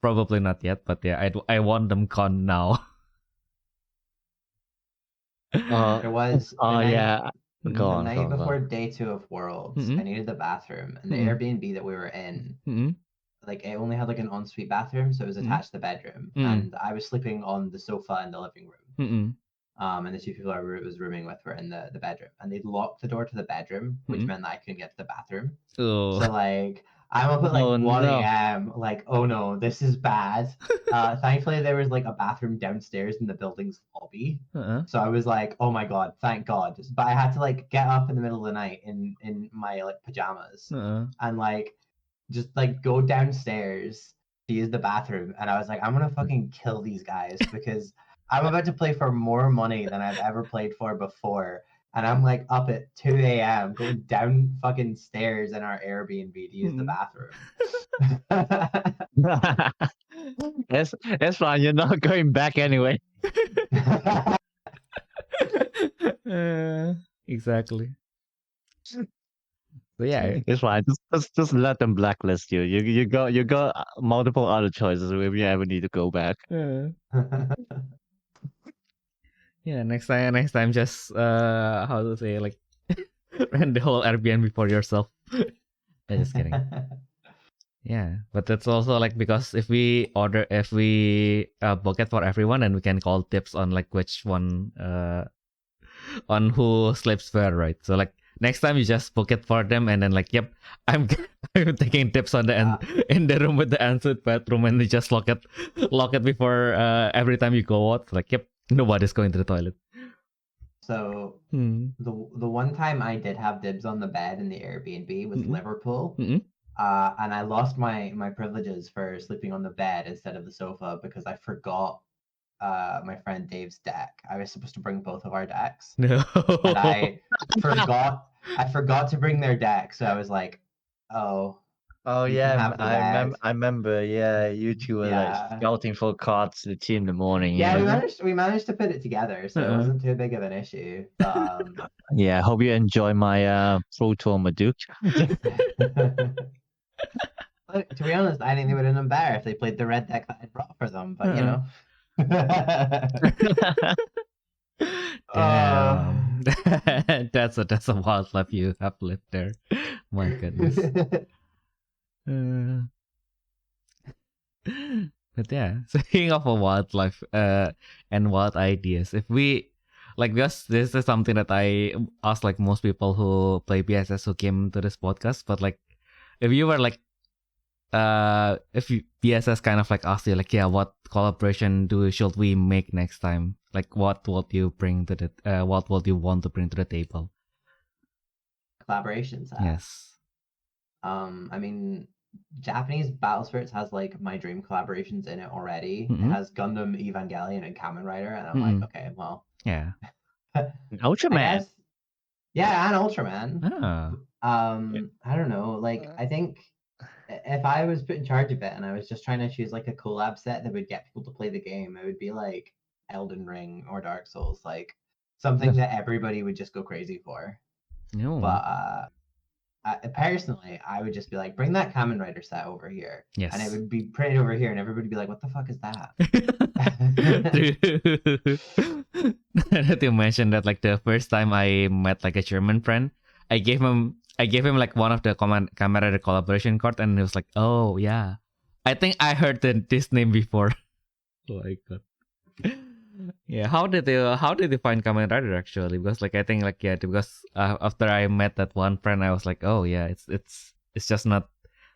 Probably not yet, but yeah, I want them gone now. There was yeah. Go the on, night go on, go before on. day 2 of Worlds. I needed the bathroom, and the Airbnb that we were in, like it only had like an ensuite bathroom, so it was attached to the bedroom, and I was sleeping on the sofa in the living room. And the two people I was rooming with were in the bedroom, and they'd locked the door to the bedroom, which meant that I couldn't get to the bathroom. Oh. So like I'm up at like Oh, 1 no. a.m. like, oh no, this is bad. Thankfully there was like a bathroom downstairs in the building's lobby. So I was like, oh my god, thank god. But I had to like get up in the middle of the night in my like pajamas and like just like go downstairs to use the bathroom, and I was like, I'm gonna fucking kill these guys because I'm about to play for more money than I've ever played for before. And I'm like up at 2 a.m. going down fucking stairs in our Airbnb to use the bathroom. That's fine. You're not going back anyway. Exactly. So yeah, It's fine. Just let them blacklist you. You got multiple other choices if you ever need to go back. Yeah, next time just how to say, like rent the whole Airbnb for yourself. Yeah, just kidding. Yeah, but that's also like because if we book it for everyone, and we can call tips on like which one on who sleeps where, right? So like next time you just book it for them, and then like, yep, I'm taking tips on the in the room with the ensuite bathroom, and you just lock it before every time you go out. Like, yep, nobody's going to the toilet. So the one time I did have dibs on the bed in the Airbnb was Liverpool. And I lost my privileges for sleeping on the bed instead of the sofa because I forgot my friend Dave's deck. I was supposed to bring both of our decks. No. And I forgot to bring their deck, so I was like, oh. Oh you can yeah, have the bag. I remember. Yeah, you two were like scouting for cards to the team in the morning. Yeah, Yeah, we managed to put it together, so it wasn't too big of an issue. But, yeah. I hope you enjoy my Pro Tour Maduke. to be honest, I think they would have done better if they played the red deck that I brought for them. But you know. Damn. That's a wildlife you have lived there. My goodness. But yeah, speaking of a wildlife and wild ideas, if we like, because this is something that I ask like most people who play BSS who came to this podcast, but like if you were like, if you, BSS kind of like asked you like, yeah, what collaboration should we make next time? Like, what would you bring to the, what would you want to bring to the table? Collaborations. Yes. I mean, Japanese Battle Spirits has like my dream collaborations in it already. Mhm. It has Gundam, Evangelion, and Kamen Rider, and I'm Mhm. like, okay, well, Yeah. I Ultraman. guess, yeah, and Ultraman. Ah. I don't know. Like, I think if I was put in charge of it and I was just trying to choose like a collab set that would get people to play the game, it would be like Elden Ring or Dark Souls, like something that everybody would just go crazy for. No. But personally, I would just be like, bring that Kamen Rider set over here. Yes. And it would be printed over here, and everybody would be like, what the fuck is that? That you mentioned that like the first time I met like a German friend, I gave him like one of the Kamen Rider collaboration card, and he was like, oh yeah, I think I heard this name before. Oh my god. Yeah, how did you find Kamen Rider actually? Because like I think like yeah, because after I met that one friend, I was like, oh yeah, it's just not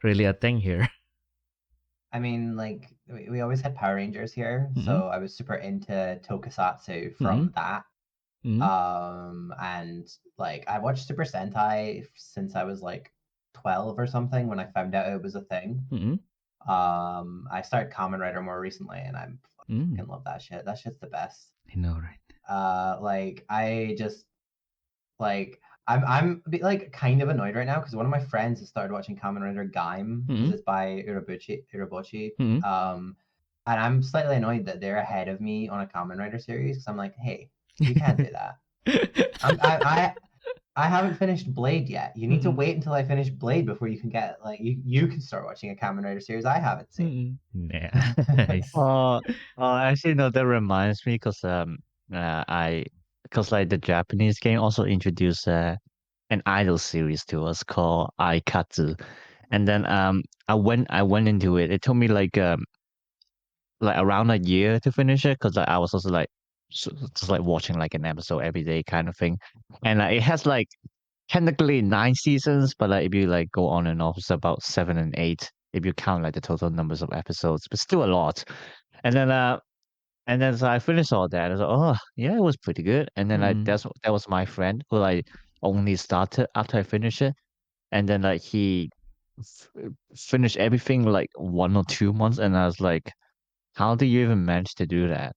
really a thing here. I mean, like, we always had Power Rangers here, Mhm. so I was super into tokusatsu from that. Mhm. And like, I watched Super Sentai since I was like 12 or something when I found out it was a thing. Mhm. I started Kamen Rider more recently, and I Mm. fucking love that shit. That shit's the best. I know, right? Like, I just like I'm a bit like kind of annoyed right now because one of my friends has started watching Kamen Rider Gaim because Mhm. it's by Urabochi. Mhm. And I'm slightly annoyed that they're ahead of me on a Kamen Rider series because I'm like, hey, you can't do that. I haven't finished Blade yet. You need to Mhm. wait until I finish Blade before you can get like you can start watching a Kamen Rider series I haven't seen. Yeah. Nice. Actually, no, that reminds me because like the Japanese game also introduced an idol series to us called Aikatsu, and then I went into it. It took me like around a year to finish it because I was also like just like watching like an episode every day kind of thing, and it has like technically 9 seasons, but like if you like go on and off, it's about 7 and 8 if you count like the total numbers of episodes, but still a lot. And then so I finished all that. I was like, oh yeah, it was pretty good. And then like Mm. that was my friend who like only started after I finished it, and then like he finished everything like 1 or 2 months, and I was like, how do you even manage to do that?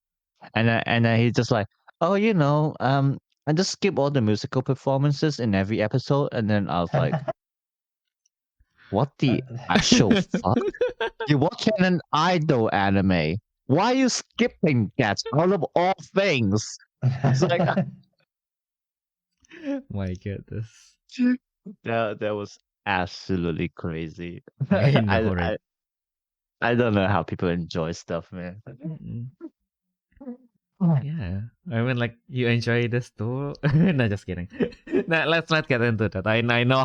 And then he's just like, oh, I just skip all the musical performances in every episode, and then I was like, what the actual fuck? You're watching an idol anime. Why are you skipping that out of all things? It's like My goodness. that was absolutely crazy. I know, I, right? I I don't know how people enjoy stuff, man. Mm. Yeah. I mean, like, you enjoy this too? No, just kidding. No, let's not get into that. I know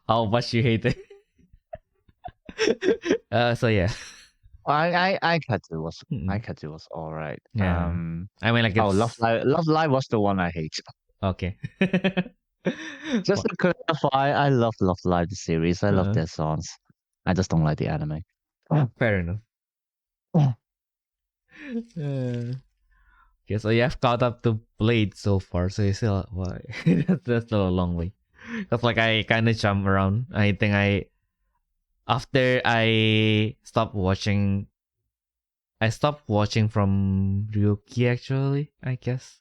how much you hate it. So yeah. Aikatsu was Mm. Aikatsu was all right. Yeah. I mean, like, Oh, it's Love Live was the one I hate. okay. Just to clarify, I love Live the series. I love Uh, their songs. I just don't like the anime. fair enough. Uh, okay, so you have caught up to Blade so far, so you still why that's still a long way. Cause like I kind of jump around. I think after I stopped watching from Ryuki actually. I guess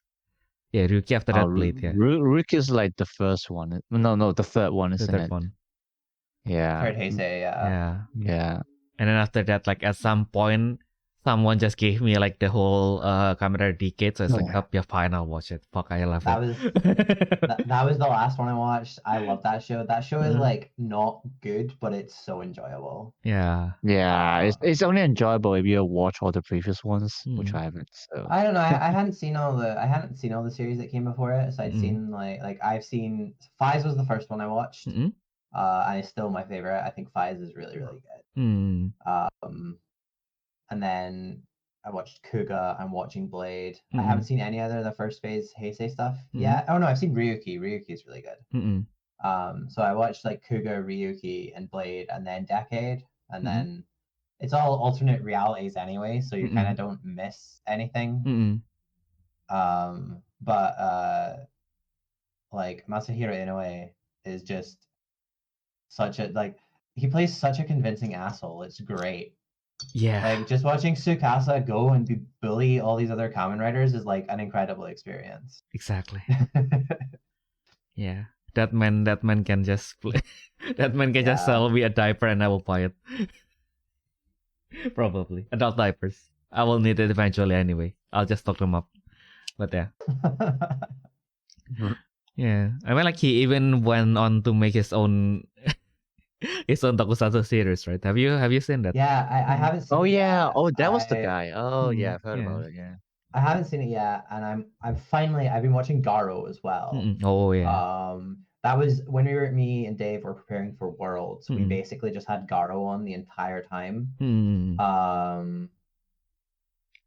yeah, Ryuki after that Blade, yeah, Rick is like the first one. No, the third one, the isn't third it? one. Yeah. Third Heisei, Yeah, Yeah. and then after that, like at some point, someone just gave me like the whole Kamen Rider Decade, so it's like, oh yeah, fine, I'll watch it. Fuck, I love that was it. that was the last one I watched. I love that show. That show is Uh-huh. like not good, but it's so enjoyable. Yeah. Yeah, it's only enjoyable if you watch all the previous ones, which Mm. I haven't. So I don't know. I hadn't seen all the series that came before it. So I'd Mm. seen like I've seen Fies was the first one I watched. Mm. And it's still my favorite. I think Fies is really really good. Mm. And then I watched Kuga. I'm watching Blade. I Mm. haven't seen any other of the first phase Heisei stuff Mm. yet. Oh no, I've seen Ryuki. Ryuki is really good. Mm. So I watched like Kuga, Ryuki, and Blade, and then Decade, and Mhm. then it's all alternate realities anyway, so you kind Mm-mm. of don't miss anything. Mm-mm. But like Masahiro Inoue is just such a like he plays such a convincing asshole. It's great. Yeah, Like just watching Tsukasa go and bully all these other Kamen Riders is like an incredible experience. exactly. Yeah, that man can just play. That man can just Yeah. sell me a diaper and I will buy it. Probably adult diapers. I will need it eventually anyway. I'll just stock them up. But yeah, yeah. I mean, like he even went on to make his own tokusatsu series, right? Have you seen that? Yeah, I haven't seen Oh it yeah. yet. Oh, that was the I guy. Oh yeah, I've heard Yeah. about it. Yeah. I haven't seen it yet, and I've been watching Garo as well. Mm-mm. Oh yeah. That was when me and Dave were preparing for Worlds. We Mm-mm. basically just had Garo on the entire time. Mm-mm.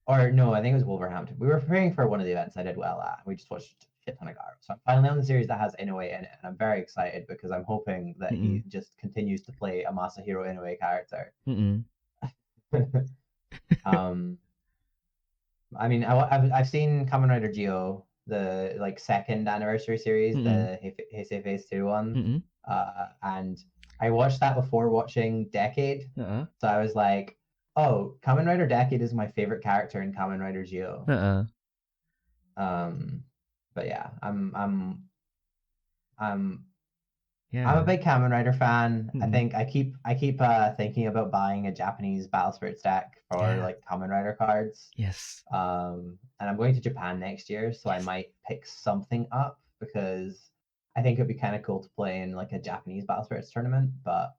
Or no, I think it was Wolverhampton. We were preparing for one of the events I did well at. We just watched a shit ton of Garo. So I'm finally on the series that has Inoue in it, and I'm very excited because I'm hoping that he just continues to play a Masahiro Inoue character. Mm-mm. I mean, I've seen Kamen Rider Geo, the like second anniversary series, the Heisei Phase 2 one, and I watched that before watching Decade. Uh-uh. So I was like, oh, Kamen Rider Decade is my favorite character in Kamen Rider Geo. But yeah, I'm a big Kamen Rider fan. I think I keep thinking about buying a Japanese Battle Spirits deck for like Kamen Rider cards. Yes. And I'm going to Japan next year, so I might pick something up because I think it'd be kind of cool to play in like a Japanese Battle Spirits tournament. But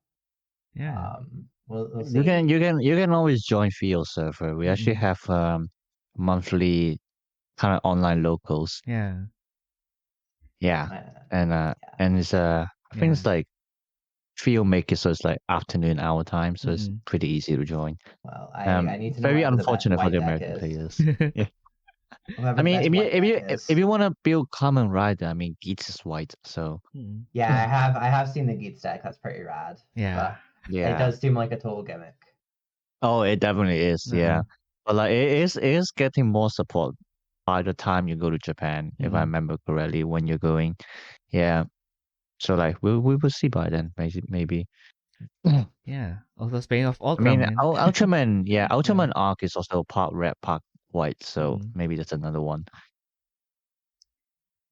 Yeah. we'll see. You can always join Field server. We actually have monthly kind of online locals. Yeah. And it's I think it's like field maker, so it's like afternoon our time, so it's pretty easy to join. Well, I need to know very whatever the best unfortunate for white the deck American is. players. Yeah. Whatever I the mean, best white deck is. if you want to build Kamen Rider, I mean, Geats is white, so Yeah, I have seen the Geats deck. That's pretty rad. Yeah. But it does seem like a total gimmick. Oh, it definitely is. Yeah, but like it is getting more support by the time you go to Japan, if I remember correctly, when you're going. Yeah. So like we will see by then, maybe. Yeah. Also speaking of I mean, Ultraman. Ultraman, Ultraman Arc is also part red, part white, so maybe that's another one.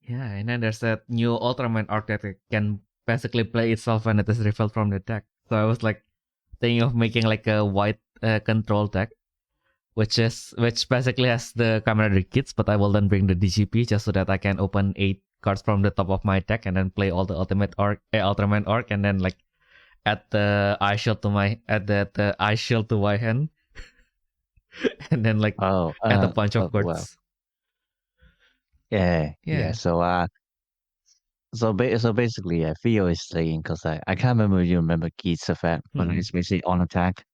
Yeah, and then there's that new Ultraman arc that can basically play itself when it is refilled from the deck. So I was like thinking of making like a white control deck, which basically has the Kamen Rider kits, but I will then bring the DGP just so that I can open 8 cards from the top of my deck and then play all the Ultraman arc, and then like add the eye shield to my hand, and then like add a bunch of cards. Well. Yeah. So basically, Theo is saying, because I can't remember if you remember Geats effect, but it's basically on attack,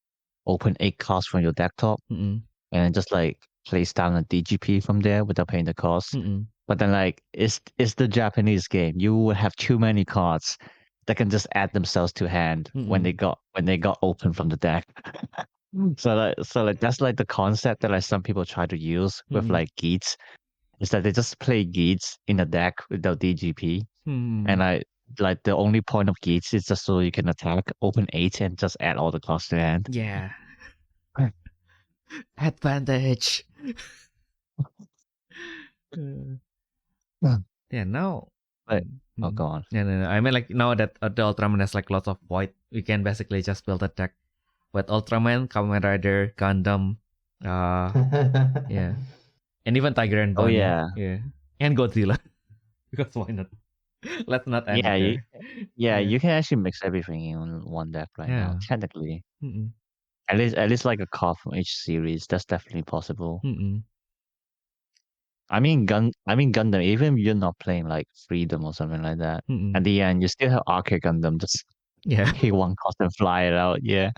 open 8 cards from your deck top, and then just like place down a DGP from there without paying the cost. But then like it's the Japanese game. You will have too many cards that can just add themselves to hand when they got open from the deck. So like that's like the concept that like some people try to use with like Geats. Is that they just play Geats in a deck without DGP, and like the only point of Geats is just so you can attack, open 8, and just add all the cards to hand. Yeah. Advantage. Yeah, now. But go on. Yeah, no. I mean, like now that the Ultraman has like lots of white, we can basically just build a deck with Ultraman, Kamen Rider, Gundam, yeah, and even Tiger and Bunny. Yeah, and Godzilla. Because why not? Let's not end it there. You can actually mix everything in one deck right now. Technically, at least like a card from each series. That's definitely possible. I mean Gundam. Even if you're not playing like Freedom or something like that, at the end you still have Arcade Gundam. Just pay 1 cost and fly it out. Yeah,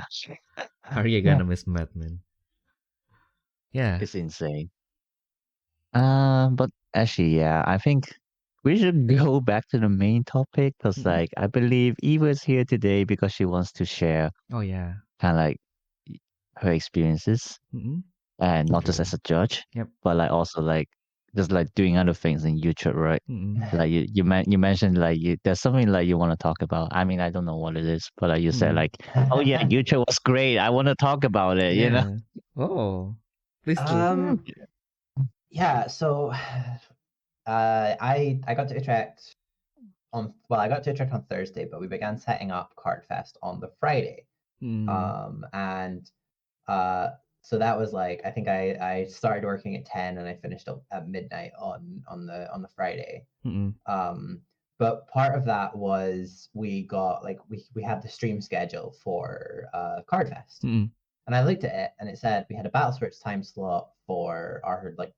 Arcade Gundam is mad, man. Yeah, it's insane. But actually, I think we should go back to the main topic because, Mhm. like, I believe Eva's here today because she wants to share Oh yeah. kind of like her experiences, Mm-mm. and not just as a judge, Yep. but like also like just like doing other things in Utrecht, right? Mm-mm. Like you mentioned like there's something like you want to talk about. I mean, I don't know what it is, but like you said like, oh yeah, Utrecht was great. I want to talk about it. You know? Yeah. Oh, please do. Yeah, so I got to Utrecht I got to Utrecht on Thursday, but we began setting up Cardfest on the Friday. Mm. And so that was like I think I started working at 10 and I finished up at midnight on the Friday. Mm-mm. But part of that was we got like we had the stream schedule for Cardfest. Mm-mm. And I looked at it and it said we had a Battle Spirits time slot for our like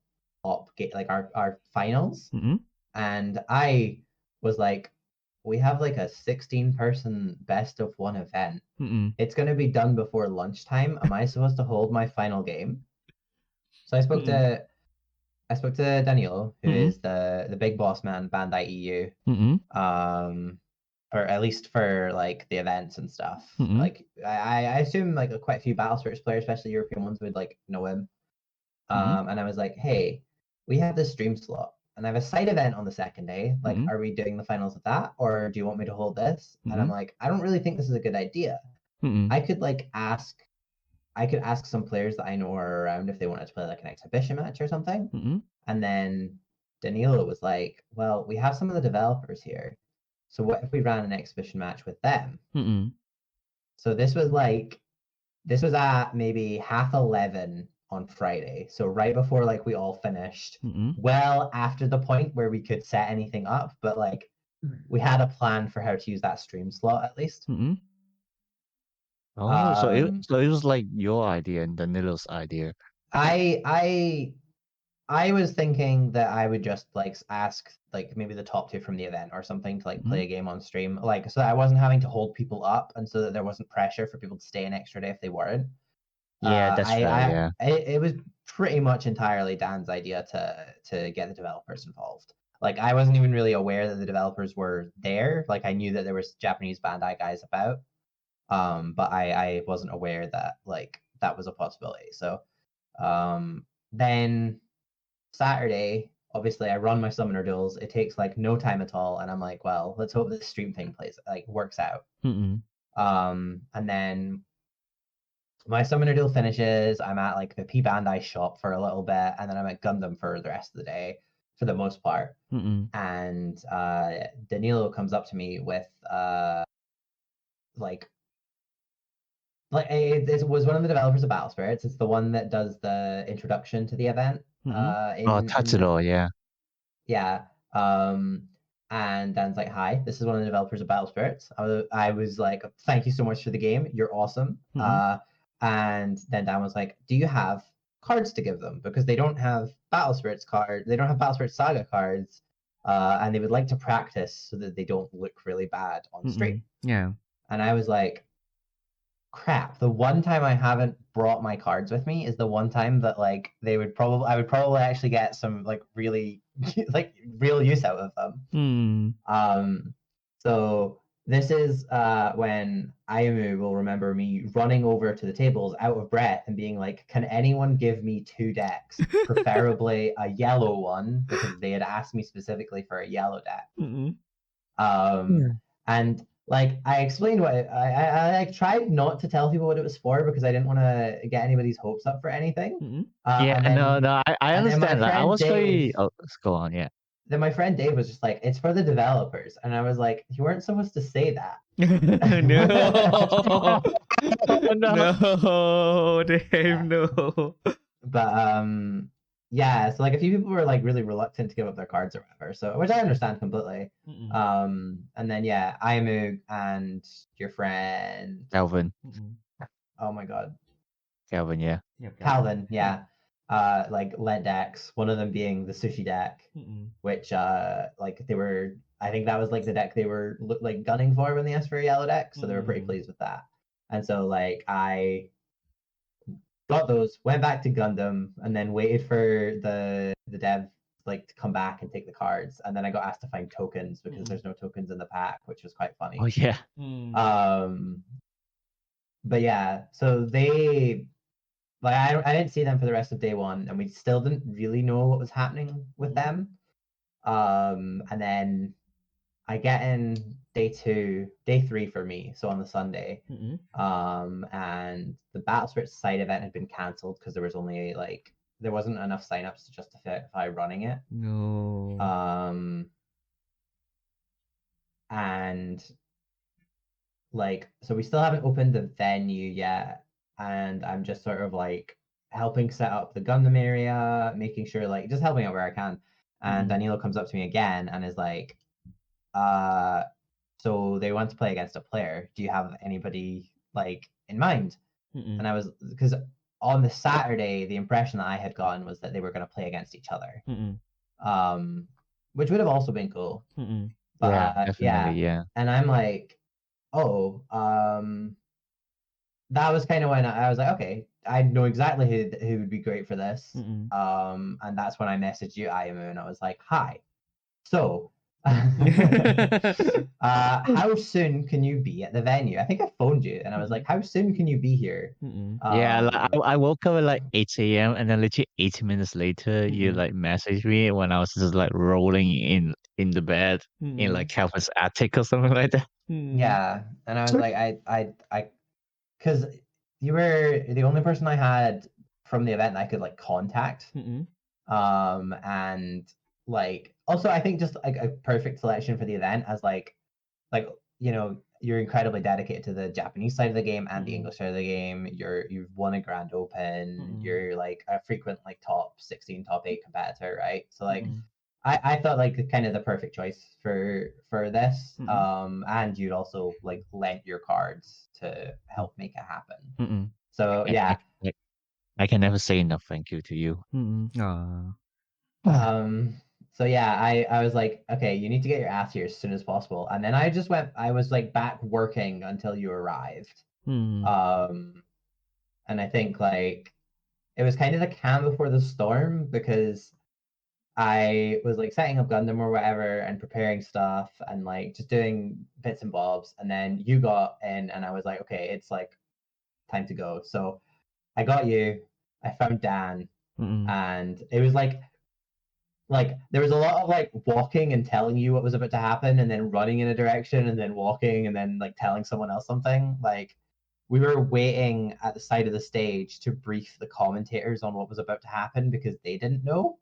like our finals. Mm-mm. And I was like, we have like a 16-person best of one event. Mm-mm. It's going to be done before lunchtime. Am I supposed to hold my final game? So I spoke to Daniel, who Mm-mm. is the big boss man, Bandai EU, Mm-mm. or at least for like the events and stuff. Mm-mm. Like I assume like quite a few Battle Spirits players, especially European ones, would like know him. And I was like, hey, we have this stream slot and I have a side event on the second day. Like, Mm-mm. are we doing the finals of that? Or do you want me to hold this? And I'm Mm-mm. like, I don't really think this is a good idea. Mm-mm. I could ask some players that I know are around if they wanted to play like an exhibition match or something. Mm-mm. And then Danilo was like, well, we have some of the developers here. So what if we ran an exhibition match with them? Mm-mm. So this was at maybe 11:30 on Friday. So right before like we all finished. Mm-mm. Well, after the point where we could set anything up, but like we had a plan for how to use that stream slot at least. Mm-mm. Oh, so it Um, so it was like your idea and Danilo's idea. I was thinking that I would just like ask like maybe the top two from the event or something to like play a game on stream, like so that I wasn't having to hold people up and so that there wasn't pressure for people to stay an extra day if they weren't. Yeah, that's right. Yeah. It was pretty much entirely Dan's idea to get the developers involved. Like I wasn't even really aware that the developers were there. Like I knew that there was Japanese Bandai guys about, but I wasn't aware that like that was a possibility. So then Saturday, obviously I run my summoner duels. It takes like no time at all, and I'm like, well, let's hope this stream thing works out. Mm-mm. And then my summoner duel finishes. I'm at like the P Bandai shop for a little bit, and then I'm at Gundam for the rest of the day, for the most part. Mm-mm. And Danilo comes up to me with like it was one of the developers of Battle Spirits. It's the one that does the introduction to the event. Oh, Tatsuro, yeah. Yeah. And Dan's like, "Hi, this is one of the developers of Battle Spirits." I was like, "Thank you so much for the game. You're awesome." And then Dan was like, "Do you have cards to give them? Because they don't have Battle Spirits cards. They don't have Battle Spirits Saga cards, and they would like to practice so that they don't look really bad on stream." Yeah. And I was like, crap, the one time I haven't brought my cards with me is the one time that like I would probably actually get some like really like real use out of them. So this is when Ayumu will remember me running over to the tables out of breath and being like, can anyone give me 2 decks, preferably a yellow one, because they had asked me specifically for a yellow deck. And like I explained what I like tried not to tell people what it was for because I didn't want to get anybody's hopes up for anything. Yeah, and then, no, I and then my understand. Like, I friend was Dave, very. Oh, let's go on. Yeah. then my friend Dave was just like, "It's for the developers," and I was like, "You weren't supposed to say that." No. No. No, Dave, Yeah. no. But yeah, so like a few people were like really reluctant to give up their cards or whatever, so which I understand completely. And then yeah, Ayumu and your friend Calvin. Oh my god. Calvin, yeah. Calvin, yeah. Like led decks, one of them being the sushi deck, which like they were I think that was like the deck they were like gunning for when they asked for a yellow deck, so they were pretty pleased with that. And so like I got those, went back to Gundam, and then waited for the dev like to come back and take the cards, and then I got asked to find tokens because there's no tokens in the pack, which was quite funny. Oh yeah. But yeah, so they like I didn't see them for the rest of day one, and we still didn't really know what was happening with them. And then I get in day 3 for me, so on the Sunday. And the Battle Spirits side event had been cancelled because there was only like there wasn't enough signups to justify running it. No. And like so we still haven't opened the venue yet, and I'm just sort of like helping set up the Gundam area, making sure like just helping out where I can. And Danilo comes up to me again and is like, so they want to play against a player. Do you have anybody like in mind? And I was because on the Saturday, the impression that I had gotten was that they were going to play against each other, which would have also been cool. But Yeah, definitely. Yeah. and I'm like, oh, that was kind of when I was like, okay, I know exactly who would be great for this. And that's when I messaged you, Ayumu, and I was like, hi. So, how soon can you be at the venue? I think I phoned you, and I was like, how soon can you be here? Yeah, like, I woke up at like 8 a.m. and then literally 80 minutes later, you like messaged me when I was just like rolling in the bed in like Calvin's attic or something like that. Yeah, and I was like, I, because you were the only person I had from the event that I could like contact. And like also I think just like a perfect selection for the event as like you know you're incredibly dedicated to the Japanese side of the game and the English side of the game. You've won a Grand Open. You're like a frequent like top 16, top 8 competitor, right? So like I thought like kind of the perfect choice for this. And you'd also like lent your cards to help make it happen. So yeah. I can never say enough thank you to you. So yeah, I was like, okay, you need to get your ass here as soon as possible. And then I was like back working until you arrived. And I think like it was kind of the calm before the storm because I was like setting up Gundam or whatever and preparing stuff and like just doing bits and bobs. And then you got in and I was like, okay, it's like time to go. So I got you, I found Dan, and it was like there was a lot of like walking and telling you what was about to happen and then running in a direction and then walking and then like telling someone else something. Like we were waiting at the side of the stage to brief the commentators on what was about to happen because they didn't know.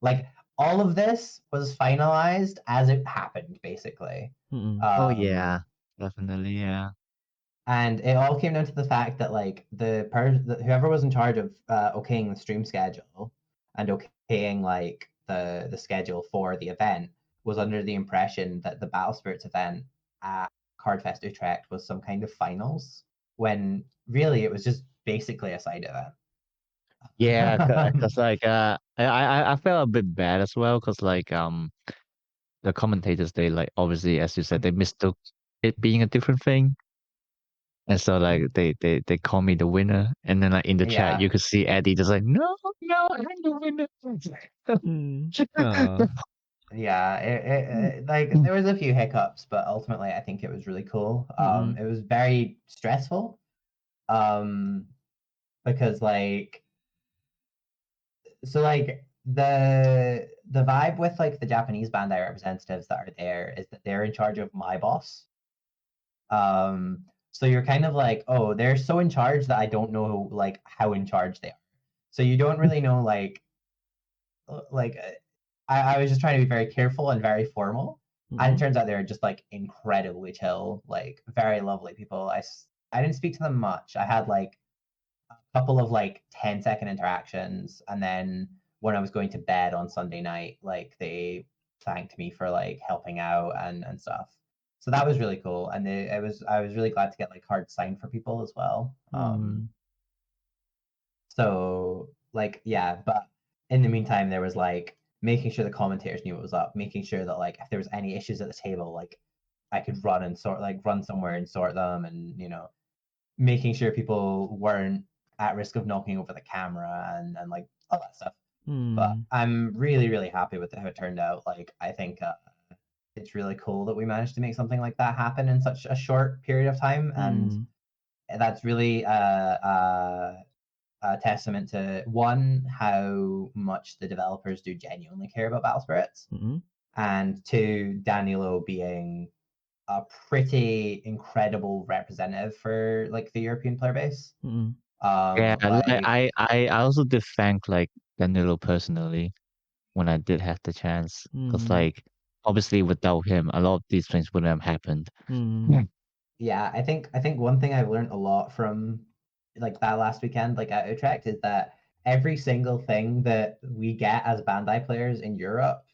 Like all of this was finalized as it happened, basically. Oh yeah, definitely, yeah. And it all came down to the fact that like whoever was in charge of okaying the stream schedule and okaying like the schedule for the event was under the impression that the Battle Spirits event at Cardfest Utrecht was some kind of finals, when really it was just basically a side event. Yeah, cause like I felt a bit bad as well, cause like the commentators they like obviously as you said they mistook it being a different thing, and so like they call me the winner, and then like in the chat you could see Eddie just like no I'm the winner. Yeah, it like there was a few hiccups, but ultimately I think it was really cool. It was very stressful, because like so like the vibe with like the Japanese Bandai representatives that are there is that they're in charge of my boss. So you're kind of like, oh, they're so in charge that I don't know like how in charge they are. So you don't really know like I was just trying to be very careful and very formal. And it turns out they're just like incredibly chill, like very lovely people. I didn't speak to them much. I had like a couple of like 10-second interactions, and then when I was going to bed on Sunday night, like they thanked me for like helping out and stuff. So that was really cool, and I was really glad to get like cards signed for people as well. So like yeah, but in the meantime, there was like making sure the commentators knew what was up, making sure that like if there was any issues at the table, like I could run somewhere and sort them, and you know, making sure people weren't at risk of knocking over the camera and like all that stuff. But Mm. I'm really, really happy with how it turned out. Like, I think it's really cool that we managed to make something like that happen in such a short period of time, and Mm. that's really a testament to one, how much the developers do genuinely care about Battle Spirits, Mm. and two, Danilo being a pretty incredible representative for like the European player base. Mm. Yeah, like Like I also did thank like Danilo personally when I did have the chance, because Mm. like obviously without him, a lot of these things wouldn't have happened. Mm. yeah, I think one thing I've learned a lot from like that last weekend, like at Utrecht, is that every single thing that we get as Bandai players in Europe,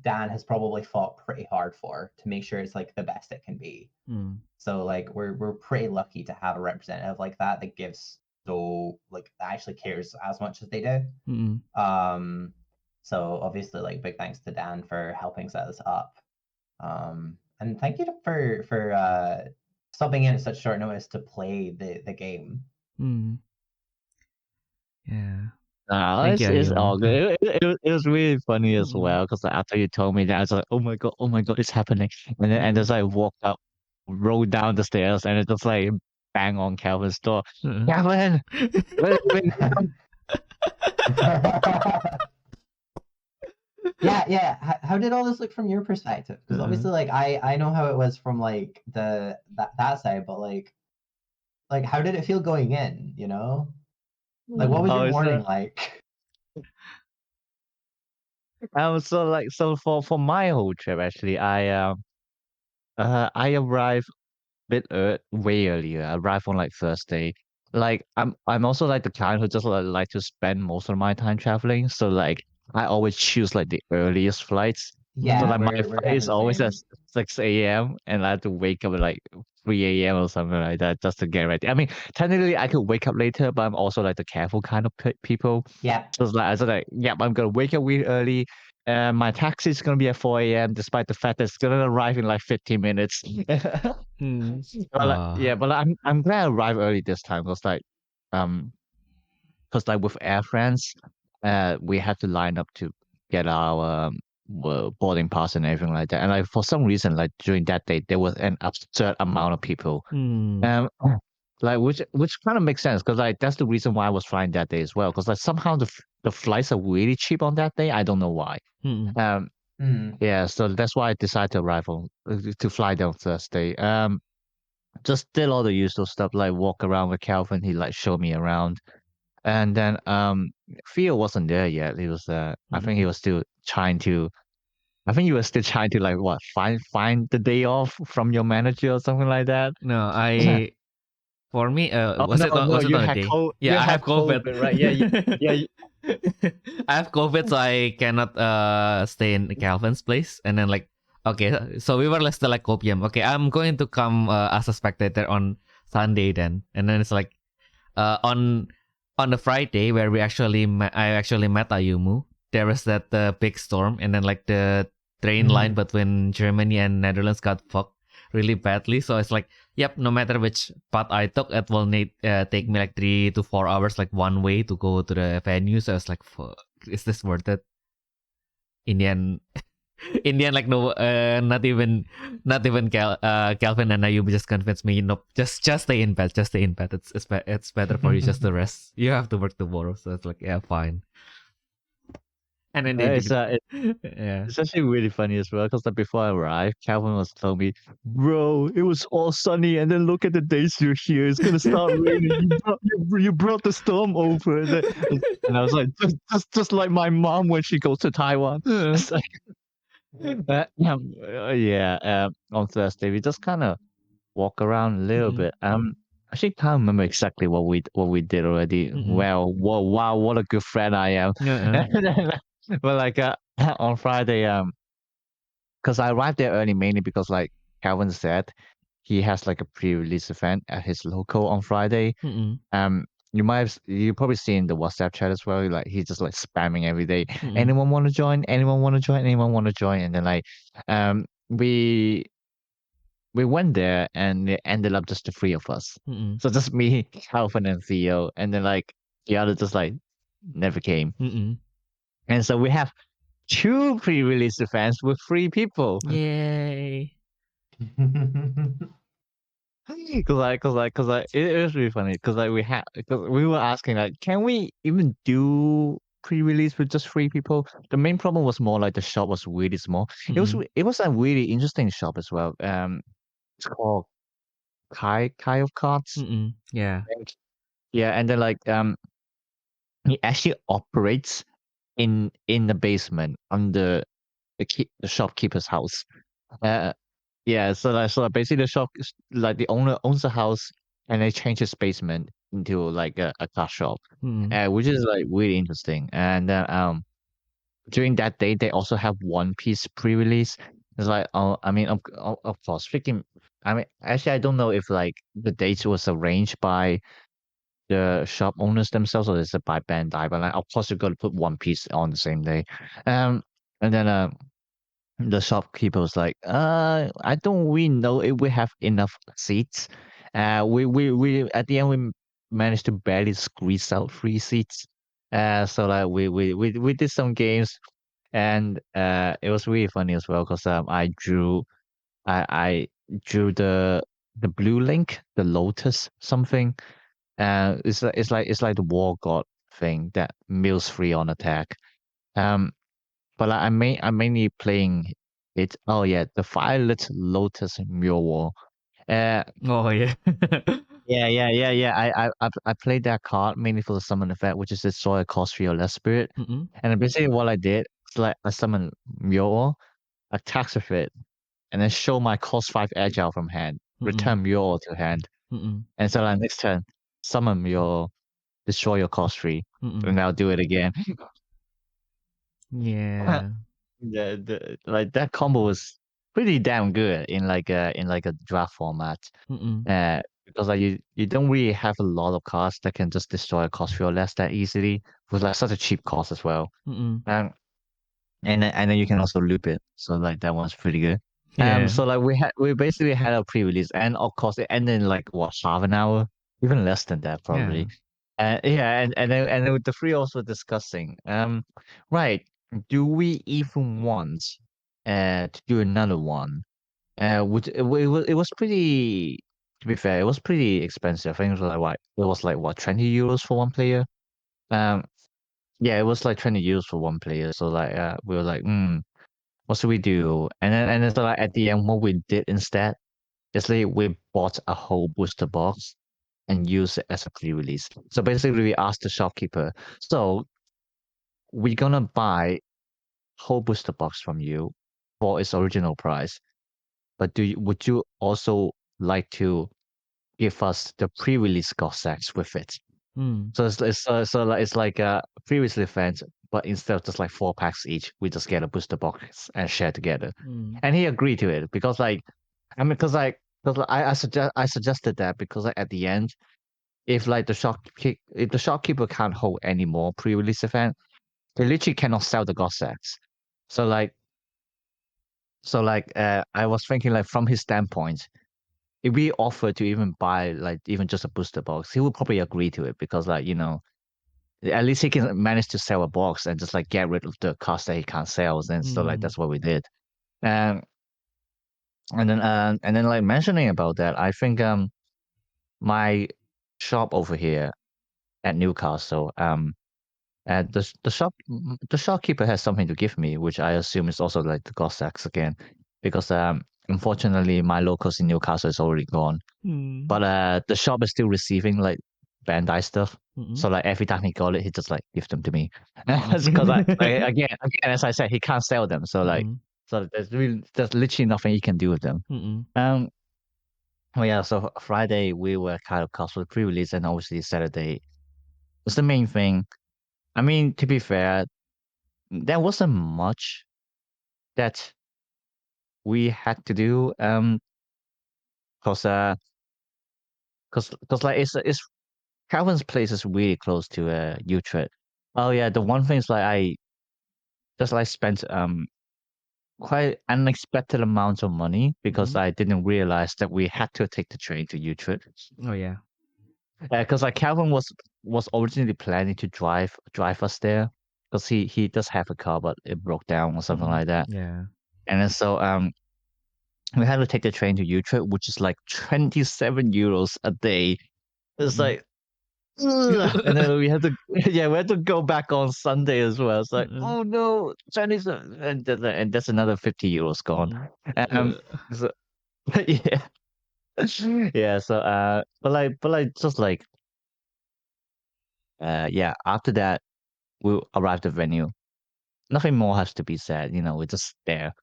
Dan has probably fought pretty hard for to make sure it's like the best it can be. Mm. So like we're pretty lucky to have a representative like that that gives so like that actually cares as much as they do. Mm. So obviously like big thanks to Dan for helping set this up. And thank you for stopping in at such short notice to play the game. Mm. Yeah. No, Thank you, it's all Ayumu. good. It was really funny as Mm. well, because like, after you told me that, I was like, oh my god, it's happening. And then and just like walked up, rolled down the stairs, and it just like bang on Calvin's door. Uh. Calvin, wait, Yeah. How did all this look from your perspective? Because obviously, like I know how it was from like that side, but like how did it feel going in? You know, like what was oh, your it's morning like? so for my whole trip actually, I arrived way earlier. I arrived on like Thursday. Like I'm also like the kind who just like to spend most of my time traveling. So like I always choose like the earliest flights. So Yeah, like my we're flight kind of is the always at same. 6 a.m. and I have to wake up at like 3 a.m. or something like that just to get ready. I mean, technically I could wake up later, but I'm also like the careful kind of people. Yeah. So it's like I was like, yep, I'm gonna wake up really early. My taxi is gonna be at 4 a.m. despite the fact that it's gonna arrive in like 15 minutes. Mm. But like, yeah, but I'm glad I arrived early this time, um, because like with Air France, we had to line up to get our boarding pass and everything like that. And like for some reason, like during that day, there was an absurd amount of people. Mm. Um, like which kind of makes sense, because like that's the reason why I was flying that day as well. Because like somehow the flights are really cheap on that day. I don't know why. Mm. Um, Mm. yeah, so that's why I decided to arrive on to fly there on Thursday. Just did all the usual stuff, like walk around with Calvin. He like showed me around, and then Theo wasn't there yet. He was I think he was still trying to. I think you were still trying to like what find the day off from your manager or something like that. No, for me, Oh no, no, was it you on a had day? you Yeah, I had have COVID. COVID, right? Yeah, yeah. I have COVID, so I cannot stay in Calvin's place. And then like, okay, so we were less than like copium. Okay, I'm going to come as a spectator on Sunday then. And then it's like on the Friday where I actually met Ayumu. There was that big storm, and then like the train line between Germany and Netherlands got fucked really badly. So it's like, yep, no matter which path I took, it will need take me like 3 to 4 hours, like one way to go to the venue. So I was like, fuck, is this worth it? Indian, Indian, like no, not even Calvin and Ayub just convinced me, nope, just stay in bed, just stay in bed. It's better for you just to rest. You have to work tomorrow, so it's like, yeah, fine. And then they It's did, yeah. It's actually really funny as well, because like before I arrived, Calvin was telling me, "Bro, it was all sunny, and then look at the days you're here. It's gonna start raining. You brought the storm over." And I was like, just like my mom when she goes to Taiwan. It's like, on Thursday we just kind of walk around a little bit. Actually can't remember exactly what we did already. Well, wow, what a good friend I am. But like on Friday, because I arrived there early mainly because like Calvin said, he has like a pre-release event at his local on Friday. Um, you probably seen the WhatsApp chat as well. Like he's just like spamming every day. Anyone want to join? Anyone want to join? Anyone want to join? And then like, we went there and it ended up just the three of us. So just me, Calvin, and Theo, and then like the other just like never came. And so we have 2 pre-release events with 3 people. Yay. Cause it was really funny. Cause we were asking like, can we even do pre-release with just 3 people? The main problem was more like the shop was really small. It was a really interesting shop as well. It's called Kai of Cards. Yeah. Yeah, and then like he actually operates in the basement under the shopkeeper's house. Yeah, so basically the shop like the owner owns the house and they change his basement into like a card shop, which is like really interesting. And during that day they also have One Piece pre-release. It's like I mean of course freaking. I mean actually I don't know if like the date was arranged by the shop owners themselves or is it by Bandai, but like of course you got to put One Piece on the same day. And then the shopkeeper was like, I don't really know if we have enough seats. We at the end we managed to barely squeeze out 3 seats. So like we did some games, and it was really funny as well because I drew the blue link, the lotus something. It's like the war god thing that mills 3 on attack. Um, but like, I'm mainly playing it. Oh yeah, the Violet Lotus Mule. Oh yeah. Yeah. I played that card mainly for the summon effect, which is destroy a cost 3 or less spirit. And then basically what I did is like I summon Mule, attacks with it, and then show my cost 5 agile from hand, return Mule to hand, and so like next turn summon Mule, destroy your cost 3, and I'll do it again. Yeah. Like that combo was pretty damn good in like a draft format. Because like you don't really have a lot of cards that can just destroy a cost 3 or less that easily with like such a cheap cost as well. And then you can also loop it. So like that one's pretty good. Yeah. So like we basically had a pre-release, and of course it ended in like what, half an hour, even less than that probably. Yeah, and then with the 3 also discussing. Right, do we even want to do another one? Which it was pretty. To be fair, it was pretty expensive. I think it was like what? It was like what, 20 euros for one player. Um, yeah, it was like 20 euros for one player. So like, we were like, what should we do? And then so like at the end, what we did instead is like we bought a whole booster box and used it as a pre-release. So basically, we asked the shopkeeper, so we're gonna buy whole booster box from you for its original price, but would you also like to give us the pre-release Cossacks with it? So it's like a previously event, but instead of just like 4 packs each, we just get a booster box and share together. And he agreed to it because like, I mean, because I suggested that because like at the end, if like if the shopkeeper can't hold any more pre-release event, they literally cannot sell the Cossacks. So like, I was thinking like from his standpoint, if we offer to even buy like even just a booster box, he would probably agree to it because like at least he can manage to sell a box and just like get rid of the cost that he can't sell. And so like that's what we did. And and then like mentioning about that, I think my shop over here at Newcastle, the shopkeeper has something to give me, which I assume is also like the Cossacks again, because unfortunately my locals in Newcastle is already gone. But the shop is still receiving like Bandai stuff. So like every time he got it, he just like give them to me. Because again, as I said, he can't sell them. So like, so there's literally nothing he can do with them. Well, yeah. So Friday we were kind of cast for the pre-release, and obviously Saturday was the main thing. I mean, to be fair, there wasn't much that we had to do. Cause like it's Calvin's place is really close to Utrecht. Oh yeah, the one thing is like I just like spent quite unexpected amounts of money because I didn't realize that we had to take the train to Utrecht. Oh yeah. Because like Calvin was originally planning to drive us there because he does have a car, but it broke down or something like that. Yeah. And then so we had to take the train to Utrecht, which is like 27 euros a day. It's like, ugh. And then we had to we had to go back on Sunday as well. It's like, oh no, Chinese, and that's another 50 euros gone. So, yeah. Yeah, so but like just like yeah, after that we arrived at the venue. Nothing more has to be said, we're just there.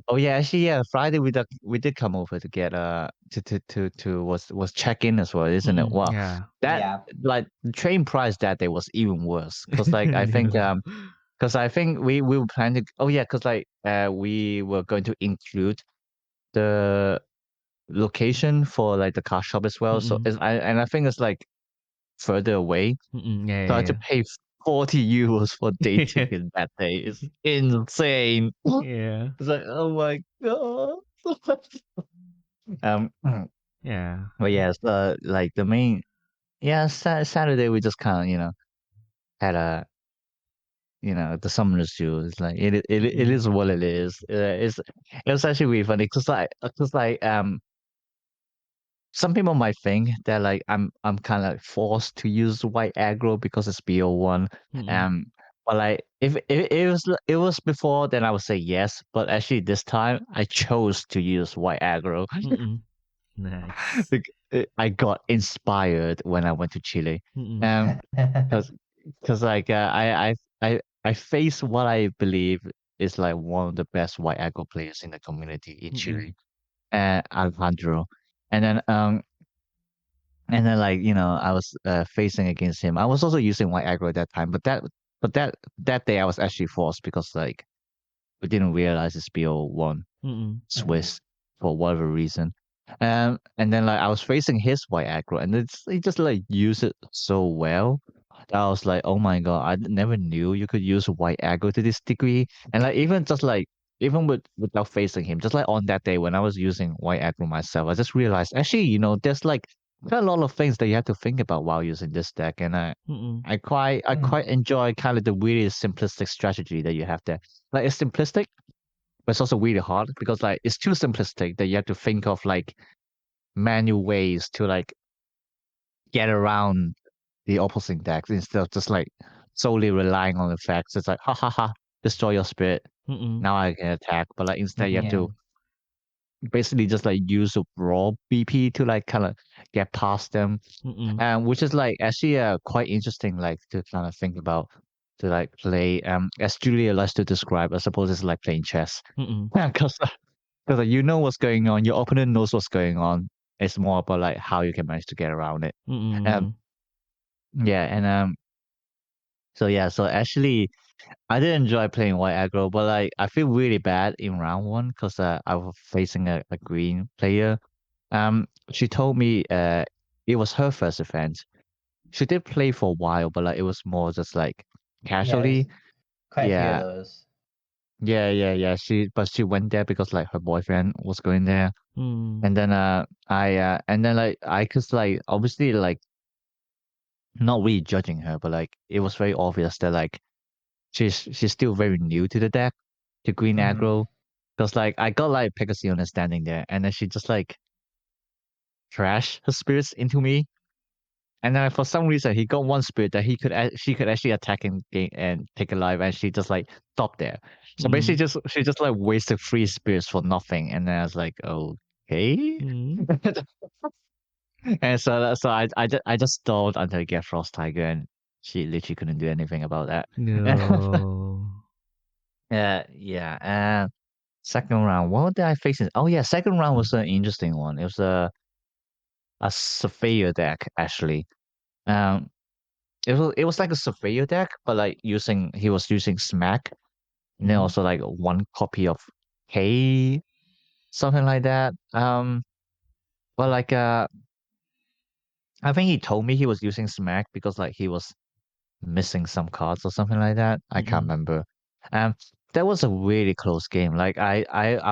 Oh yeah, actually yeah, Friday we did come over to get to was check in as well, isn't it? Wow. Yeah. That Yeah. like the train price that day was even worse because like I think we were planning to, oh yeah, because like we were going to include the location for like the car shop as well. So I think it's like further away. Yeah, So I had to yeah, pay 40 euros for day ticket that day. It's insane. yeah. It's like, oh my god. um, Yeah. but yeah, so like the main, yeah, Saturday we just kind of had a the summoners show. It's like it is what it is. It was actually really funny because like some people might think that like I'm kind of like forced to use white aggro because it's BO1. But like if it was before, then I would say yes. But actually this time I chose to use white aggro. Nice. I got inspired when I went to Chile. Because like I face what I believe is like one of the best white aggro players in the community in Chile, Alejandro. And then like I was facing against him. I was also using white aggro at that time, but that day I was actually forced because like we didn't realize it's BO1 Swiss for whatever reason. And then like I was facing his white aggro, and he just like used it so well. I was like, oh my god, I never knew you could use white aggro to this degree. And like even just like even without facing him, just like on that day when I was using white aggro myself, I just realized actually, there's like quite a lot of things that you have to think about while using this deck, and I quite enjoy kind of the really simplistic strategy that you have there. Like it's simplistic, but it's also really hard because like it's too simplistic that you have to think of like manual ways to like get around the opposing decks instead of just like solely relying on the facts. It's like ha ha ha, destroy your spirit. Now I can attack, but like instead you have Yeah. to basically just like use a raw BP to like kind of get past them, which is like actually quite interesting, like to kind of think about to like play as Julia likes to describe. I suppose it's like playing chess because like, you know what's going on, your opponent knows what's going on. It's more about like how you can manage to get around it. Yeah, and so actually I did enjoy playing white aggro, but like I feel really bad in round one because I was facing a green player. She told me it was her first event. She did play for a while, but like it was more just like casually. Quite a few Yeah, of those. yeah. She went there because like her boyfriend was going there, and then like I cause like obviously like not really judging her, but like it was very obvious that like she's still very new to the deck, to green aggro. Cause like I got like Pegasiona standing there, and then she just like trashed her spirits into me. And then for some reason he got one spirit that she could actually attack and take a life, and she just like stopped there. So basically she just like wasted 3 spirits for nothing, and then I was like, okay. And so I just stalled until I get Frost Tiger, and she literally couldn't do anything about that. No. Yeah. And second round, what did I face? Oh yeah, second round was an interesting one. It was a Surveyor deck actually. Um, it was like a Surveyor deck, but like he was using Smack, and then also like one copy of K, something like that. But like I think he told me he was using Smack because like he was missing some cards or something like that. I can't remember. Um, that was a really close game. Like I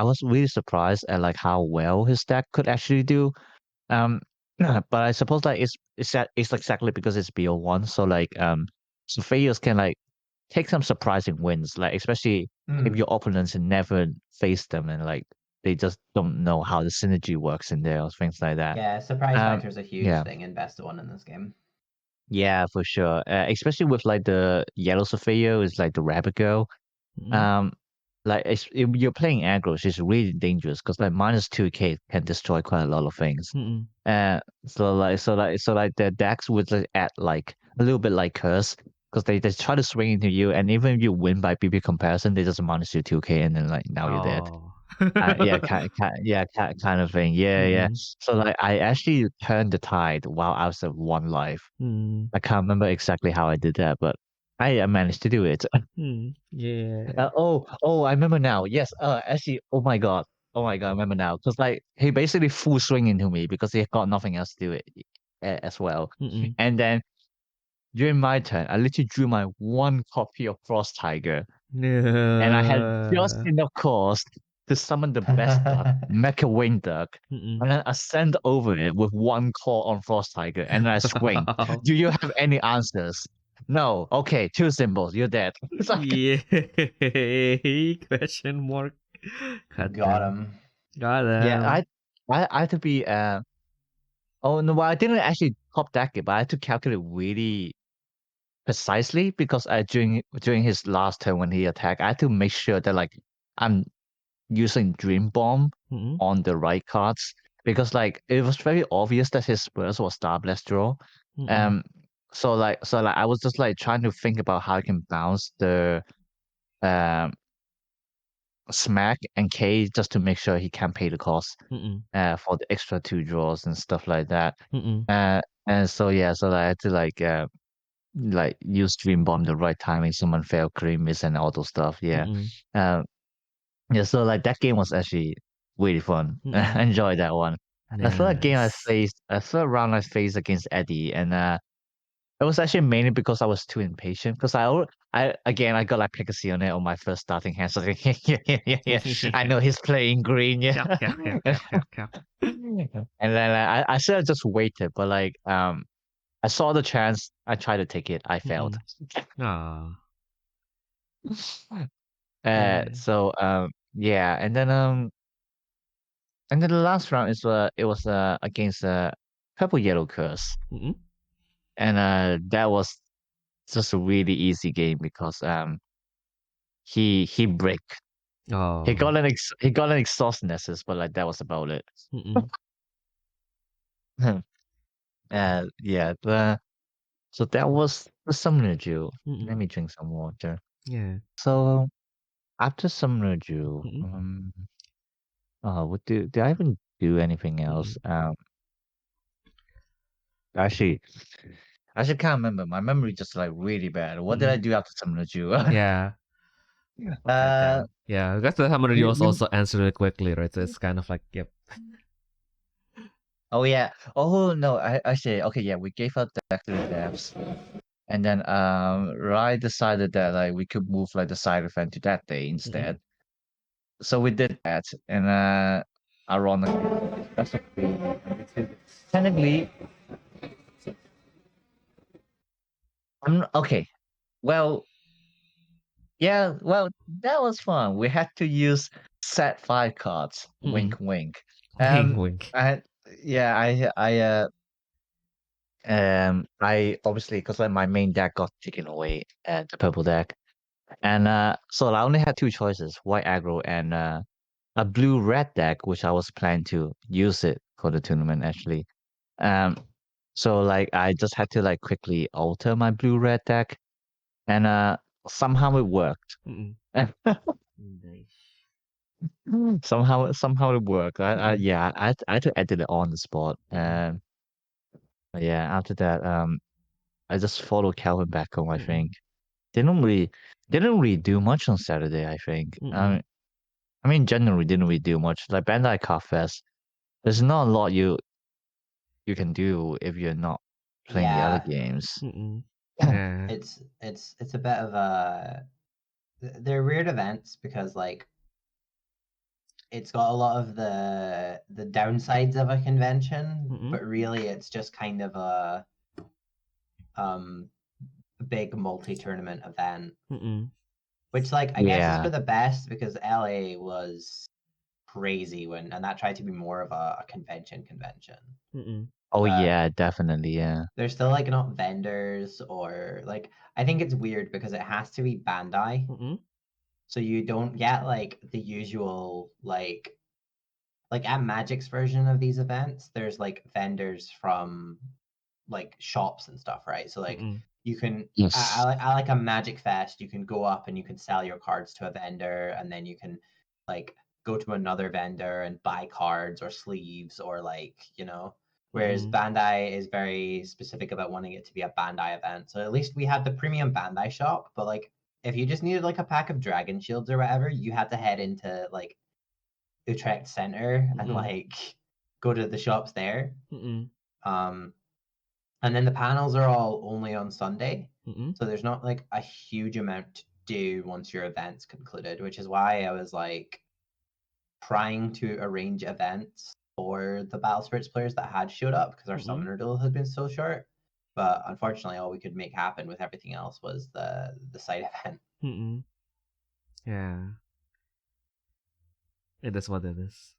was really surprised at like how well his deck could actually do. But I suppose like it's exactly because it's BO1, so like Surveyors can like take some surprising wins, like especially if your opponents never face them and like they just don't know how the synergy works in there or things like that. Yeah, surprise factor is a huge yeah. thing in best of one in this game. Yeah, for sure. Especially with like the yellow surveyor is like the rabbit girl. Like if you're playing aggro, she's really dangerous because like -2k can destroy quite a lot of things. So like the decks would like, add like a little bit like curse because they try to swing into you, and even if you win by BP comparison, they just minus you 2k, and then like now you're dead. Yeah, kind of thing. Yeah. So like I actually turned the tide while I was at 1 life. I can't remember exactly how I did that, but I managed to do it. Yeah. I remember now. Yes. Actually, oh my god, I remember now. Because like he basically full swing into me because he got nothing else to do it as well. And then during my turn, I literally drew my 1 copy of Frost Tiger, and I had just enough cost to summon the best duck, Mecha Wing Duck, and then I send over it with 1 call on Frost Tiger, and then I swing. Do you have any answers? No. Okay, 2 symbols. You're dead. It's like, Yay! Question mark. Got him. Got him. yeah, I had to be oh no, well, I didn't actually top deck it, but I had to calculate really precisely because during his last turn when he attacked, I had to make sure that like I'm using Dream Bomb on the right cards because like it was very obvious that his first was Star Blast draw. So like I was just like trying to think about how I can bounce the Smack and K just to make sure he can pay the cost for the extra 2 draws and stuff like that. And so yeah, so I had to like use Dream Bomb the right timing, summon fail, cream miss, and all those stuff. Yeah. Yeah, so like that game was actually really fun. I enjoyed that one. The third game third round I faced against Eddie, and it was actually mainly because I was too impatient. Because I got like Pegasi on it on my first starting hand. So like, yeah. I know he's playing green, yeah. And then I should have just waited, but like I saw the chance. I tried to take it. I failed. So yeah, and then the last round is it was against purple yellow curse, and that was just a really easy game because he break. He got an exhaust nessus, but like that was about it. Yeah. So that was the Summoner Jewel. Let me drink some water. Yeah. So after Summoner Jewel, what did I even do anything else? Actually, I can't remember. My memory just like really bad. What did I do after Summoner Jewel? Yeah. Yeah, because the Summoner Jewel also answered it quickly, right? So it's kind of like, yep. Oh yeah. Oh no. I say okay. Yeah, we gave out deck to the devs, and then Rai decided that like we could move like the side event to that day instead. So we did that, and ironically, technically, I'm okay. Well, yeah. Well, that was fun. We had to use set 5 cards. Wink, wink. Wink. I obviously because like my main deck got taken away at the purple deck, and so I only had 2 choices: white aggro and a blue red deck, which I was planning to use it for the tournament actually. So like I just had to like quickly alter my blue red deck, and somehow it worked. Somehow it worked. I had to edit it on the spot, and yeah, after that I just followed Calvin back home. I think didn't really do much on Saturday. I think. I mean, generally didn't really do much. Like Bandai Card Fest, there's not a lot you can do if you're not playing the other games. Yeah. It's a bit of a they're weird events because like it's got a lot of the downsides of a convention, but really it's just kind of a big multi-tournament event, Mm-mm. which like I guess is Yeah. for the best because LA was crazy and that tried to be more of a convention. Mm-mm. Oh But yeah, definitely. Yeah. there's still like not vendors or like I think it's weird because it has to be Bandai, Mm-mm. so you don't get like the usual like at Magic's version of these events. There's like vendors from like shops and stuff, right? So like Mm-mm. you can Yes. I like a Magic Fest. You can go up and you can sell your cards to a vendor, and then you can like go to another vendor and buy cards or sleeves or like Whereas Mm-mm. Bandai is very specific about wanting it to be a Bandai event. So at least we had the premium Bandai shop, but like if you just needed like a pack of Dragon Shields or whatever, you had to head into like Utrecht Center and Mm-mm. like go to the shops there. Mm-mm. Um, and then the panels are all only on Sunday. Mm-mm. So there's not like a huge amount to do once your event's concluded, which is why I was like trying to arrange events for the Battle Spirits players that had showed up because our Mhm. summoner duel had been so short. But unfortunately, all we could make happen with everything else was the side event. Mm-mm. Yeah. It is what it is.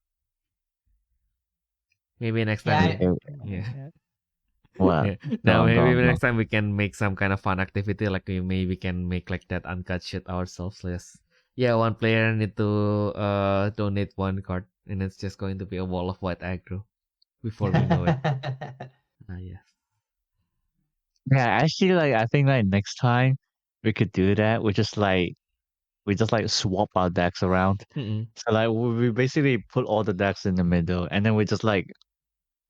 Maybe next time. Yeah, Yeah. What? Yeah. Go Now on, go maybe on, go on. next time we can make some kind of fun activity. Like we can make like that uncut shit ourselves. Yeah, one player need to donate one card, and it's just going to be a wall of white aggro before we know it. Yes. Yeah, actually, like I think like next time we could do that. We just like swap our decks around. Mm-mm. So like we basically put all the decks in the middle, and then we just like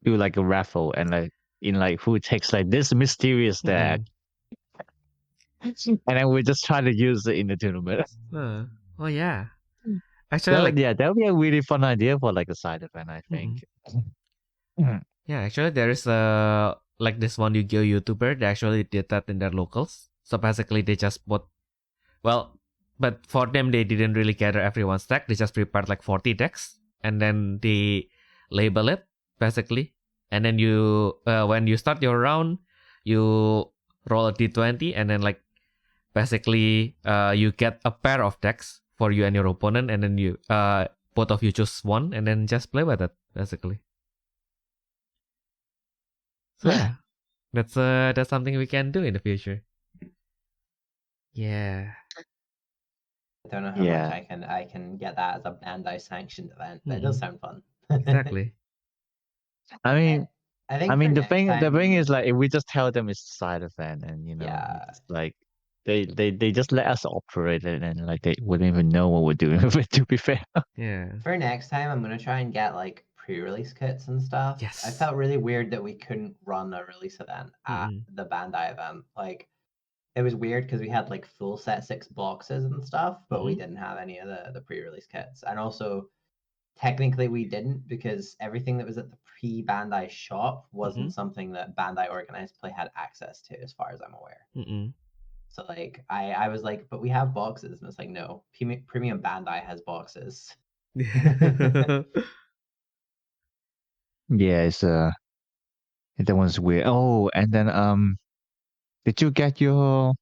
do like a raffle, and like in like who takes like this mysterious deck, Mm-mm. and then we just try to use it in the tournament. Oh yeah. Actually, like that would be a really fun idea for like a side event, I think. yeah, actually there is like this one Yu-Gi-Oh YouTuber. They actually did that in their locals. So basically they just put but for them they didn't really gather everyone's deck. They just prepared like 40 decks and then they label it basically. And then you when you start your round, you roll a d20 and then like basically you get a pair of decks for you and your opponent, and then you both of you choose one and then just play with it basically. So yeah, that's something we can do in the future. Yeah. I don't know how much I can get that as a Bandai sanctioned event, but it does sound fun. Exactly. I mean, I think the for next thing is time- like if we just tell them it's a side event, and we Yeah. just, like they just let us operate it, and like they wouldn't even know what we're doing with it. To be fair. Yeah. For next time, I'm gonna try and get like pre-release kits and stuff. Yes. I felt really weird that we couldn't run a release event at Mm-mm. the Bandai event. Like it was weird because we had like full set 6 boxes and stuff, but we Mhm. didn't have any of the pre-release kits. And also technically we didn't because everything that was at the pre-Bandai shop wasn't something that Bandai organized play had access to, as far as I'm aware. Mm-mm. So like I was like, but we have boxes, and it's like, no, premium Bandai has boxes. Yeah, it's that one's weird. Oh, and then did you get your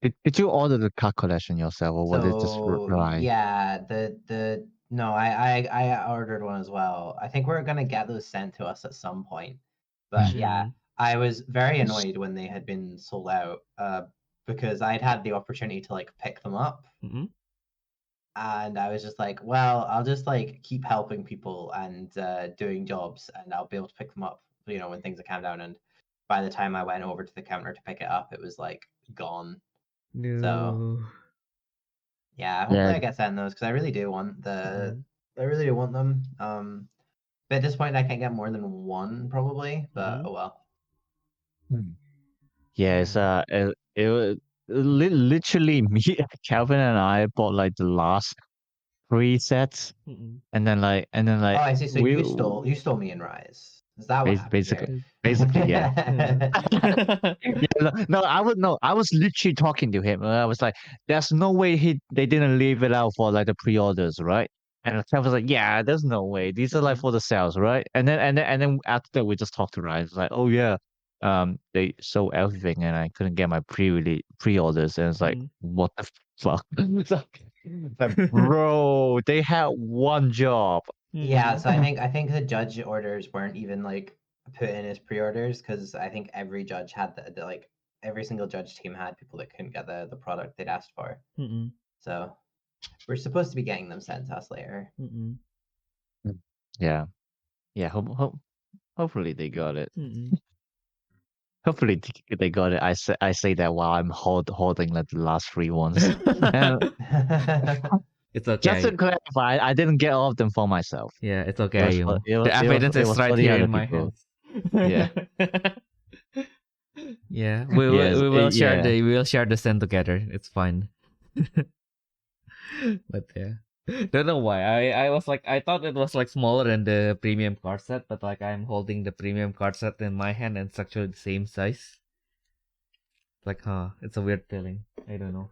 did you order the card collection yourself, or was it just right? Yeah, the no, I ordered one as well. I think we're gonna get those sent to us at some point. But yeah, Mhm. I was very annoyed when they had been sold out, because I'd had the opportunity to like pick them up, Mm-mm. and I was just like, well, I'll just like keep helping people and doing jobs, and I'll be able to pick them up, when things are calmed down. And by the time I went over to the counter to pick it up, it was like gone. No. So yeah, hopefully I get sent those because I really do want I really do want them. But at this point I can't get more than one probably, but oh well. Yeah, it's it was literally me, Calvin, and I bought like the last 3 sets, Mm-mm. and then like Oh, I see. So you stole me in Rise. Is that what happened here? basically, yeah. No, I was literally talking to him, and I was like, "There's no way they didn't leave it out for like the pre-orders, right?" And Calvin was like, "Yeah, there's no way. These are like for the sales, right?" And then after that, we just talked to Ryan. It's like, "Oh yeah." they sold everything and I couldn't get my pre-orders, and it's like, what the fuck? It's like, bro, they had one job. Yeah, so I think the judge orders weren't even like put in as pre-orders because I think every judge had the like every single judge team had people that couldn't get the product they'd asked for. So we're supposed to be getting them sent to us later. Yeah, yeah. Hopefully they got it. Hopefully they got it. I say that while I'm holding like the last 3 ones. And It's okay. just to clarify, I didn't get all of them for myself. Yeah, it's okay. The evidence is right for the here other in my people. hands. Yeah, we will share the scent together. It's fine. But yeah, don't know why. I was like, I thought it was like smaller than the premium card set, but like I'm holding the premium card set in my hand and it's actually the same size. Like, it's a weird feeling. I don't know.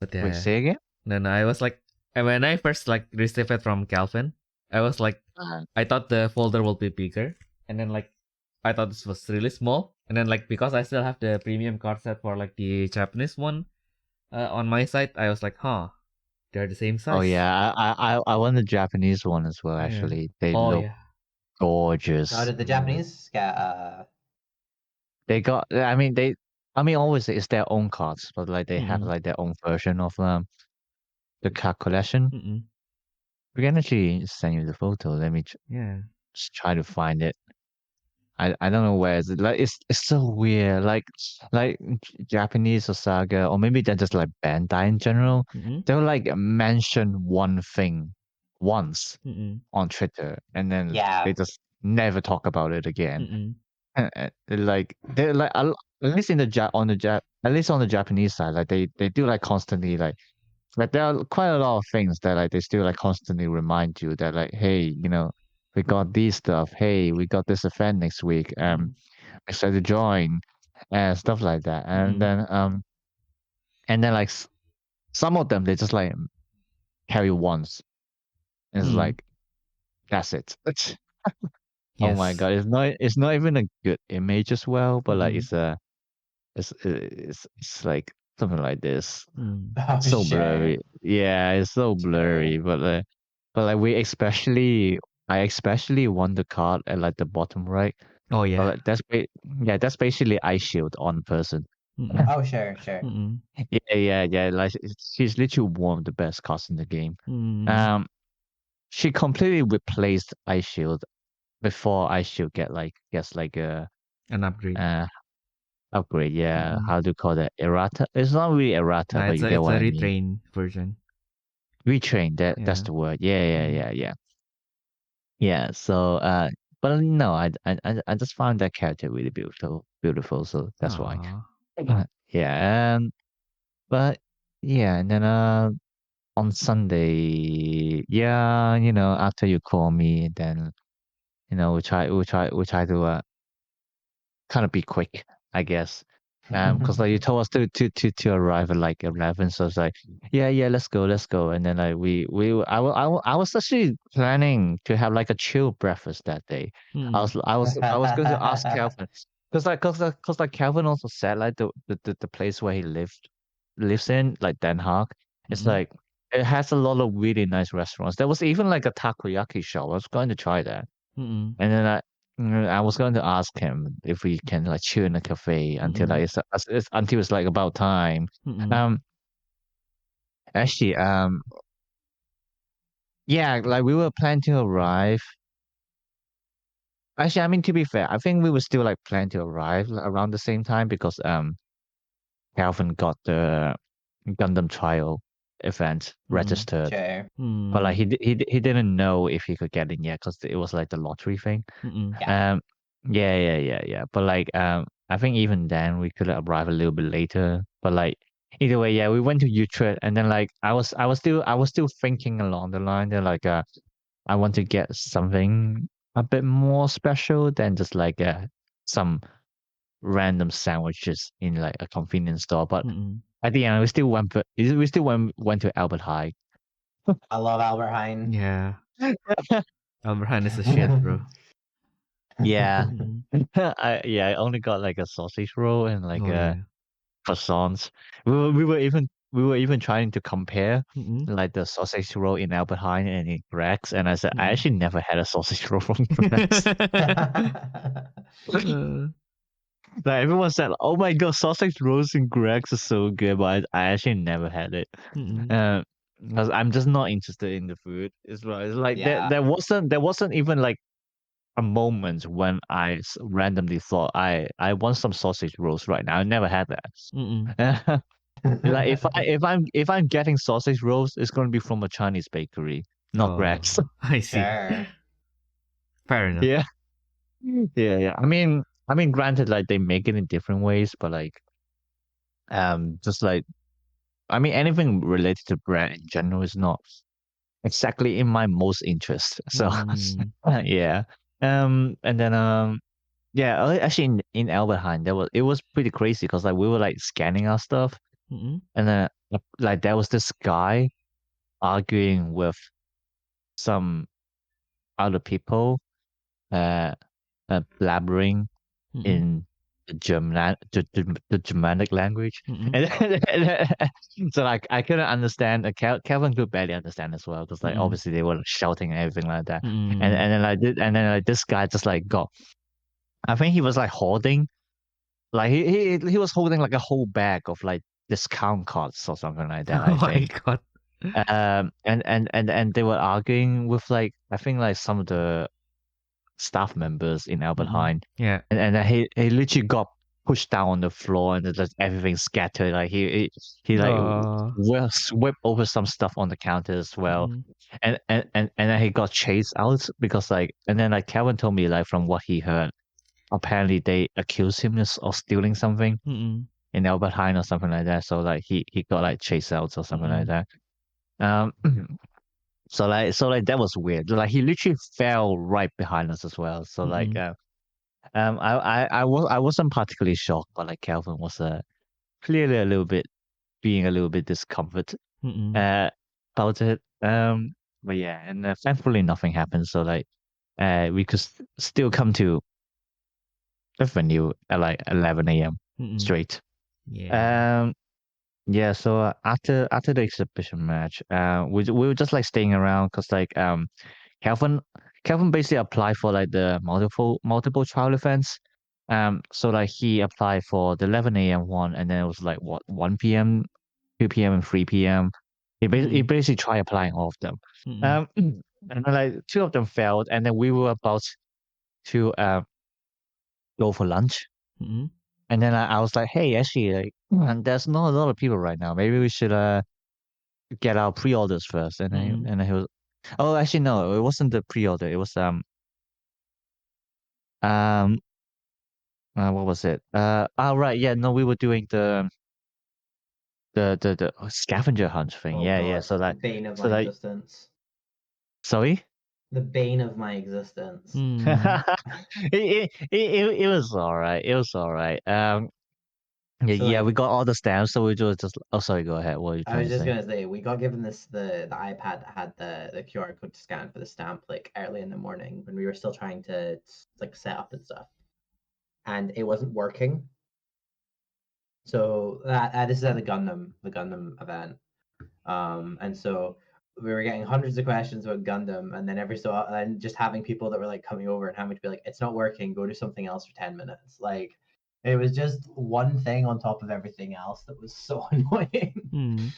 But yeah. Wait, say again? No, I was like, when I first like received it from Calvin, I was like, I thought the folder will be bigger, and then like, I thought this was really small, and then like because I still have the premium card set for like the Japanese one, on my side, I was like, they're the same size. Oh yeah, I want the Japanese one as well. Actually, they look gorgeous. How did the Japanese get? They got. I mean, always it's their own cards, but like they have like their own version of the card collection. We can actually send you the photo. Let me just try to find it. I don't know where is it. Like it's so weird. Like Japanese or Saga, or maybe they're just like Bandai in general. They'll like mention one thing once on Twitter, and then they just never talk about it again. They're like at least on the Japanese side, like they do like constantly like there are quite a lot of things that like they still like constantly remind you that like, hey, we got these stuff. Hey, we got this event next week. Excited to join, and stuff like that. And then like some of them they just like carry once, and it's like that's it. Oh my god, it's not even a good image as well, but like it's like something like this. So blurry. Yeah, it's so blurry. But like I especially want the card at like the bottom right. Oh yeah. But like, that's basically Ice Shield on person. Oh sure. Yeah. Like she's literally one of the best cards in the game. She completely replaced Ice Shield before Ice Shield gets like an upgrade. Upgrade, yeah. How do you call that? Errata? It's not really errata, but you get what I mean. It's a retrain version. Retrain, that's the word. Yeah. Yeah, so but no, I just found that character really beautiful, so that's why. Yeah, but yeah, and then on Sunday, after you call me, then we try to kind of be quick, I guess. Because like you told us to arrive at like 11, so it's like yeah, let's go, and then like I was actually planning to have like a chill breakfast that day. I was going to ask Calvin because like Calvin also said like the place where he lives in like Den Haag, it's like it has a lot of really nice restaurants. There was even like a takoyaki shop. I was going to try that, and then I was going to ask him if we can like chill in a cafe until like until it's like about time. Actually, yeah, like we were planning to arrive. Actually, I mean to be fair, I think we were still like planning to arrive around the same time because Calvin got the Gundam trial event registered, but like he didn't know if he could get in yet because it was like the lottery thing. Yeah. But like I think even then we could arrive a little bit later. But like either way, yeah, we went to Utrecht, and then like I was still thinking along the line that like I want to get something a bit more special than just like some random sandwiches in like a convenience store. But at the end, we still went to Albert Heijn. I love Albert Heijn. Yeah. Albert Heijn is a shit, bro. Yeah. Mm-mm. I only got like a sausage roll and like Oh yeah. croissants. We were even trying to compare Mm-mm. like the sausage roll in Albert Heijn and in Greg's, and I said I Mm-mm. actually never had a sausage roll from Greg's. Uh, Like everyone said, "Oh my god, sausage rolls in Greg's is so good," but I actually never had it. mm-mm. Because I'm just not interested in the food. It's like Yeah. there wasn't even like a moment when I randomly thought I want some sausage rolls right now. I never had Mm-mm. that. Like if I'm getting sausage rolls, it's gonna be from a Chinese bakery, not Greg's. Oh, I see. Sure. Fair enough. Yeah, yeah. I mean, granted, like they make it in different ways, but like just like I mean, anything related to bread in general is not exactly in my most interest. So Mm. yeah. And then yeah, actually in Albert Heijn, it was pretty crazy because like we were like scanning our stuff, Mm-mm. and then like there was this guy arguing with some other people, uh, blabbering Mm-mm. in the Germanic language, Mm-mm. and so like I couldn't understand. Calvin could barely understand as well because like Mm-mm. obviously they were shouting and everything like that, and Mm-mm. then like this guy just like got. I think he was like holding, like he was holding like a whole bag of like discount cards or something like that. I Oh my think. god. And they were arguing with like I think like some of the staff members in Albert Mm-mm. Heijn, Yeah. and then he literally got pushed down on the floor and then just everything scattered. Like he like Oh. swept over some stuff on the counter as well, Mm-mm. and then he got chased out because like and then like Kevin told me like from what he heard, apparently they accused him of stealing something Mm-mm. in Albert Heijn or something like that. So like he got like chased out or something like Mm-mm. that. Um. So like that was weird. Like he literally fell right behind us as well. So like Mm-mm. I wasn't particularly shocked, but like Calvin was clearly being a little bit discomfort Mm-mm. about it. But yeah, and thankfully nothing happened. So like we could still come to the venue at like 11 a.m. Mm-mm. straight. Yeah. Yeah, so after the exhibition match, we were just like staying around because like Calvin Calvin basically applied for like the multiple trial events. So like he applied for the 11 a.m. one, and then it was like what 1 p.m., 2 p.m., and 3 p.m. He Mm-mm. basically tried applying all of them. Mm-mm. And then like two of them failed, and then we were about to go for lunch. Mm-mm. And then I was like, hey, actually, like, there's not a lot of people right now. Maybe we should get our pre-orders first. Mm-mm. And then he was, oh, actually, no, it wasn't the pre-order. It was um what was it? Right, yeah, no, we were doing the scavenger hunt thing. Oh Yeah. god, So like, bane of so my like, existence. sorry. The bane of my existence. Mm. It was all right. It was all right. Yeah, So yeah, like we got all the stamps, so we just. Oh, sorry. Go ahead. What are you I trying was to just say? gonna say we got given the iPad that had the QR code to scan for the stamp like early in the morning when we were still trying to like set up and stuff, and it wasn't working. So that this is at the Gundam event, and so we were getting hundreds of questions about Gundam, and then and just having people that were like coming over and having to be like, it's not working, go do something else for 10 minutes. Like it was just one thing on top of everything else that was so annoying. Mm.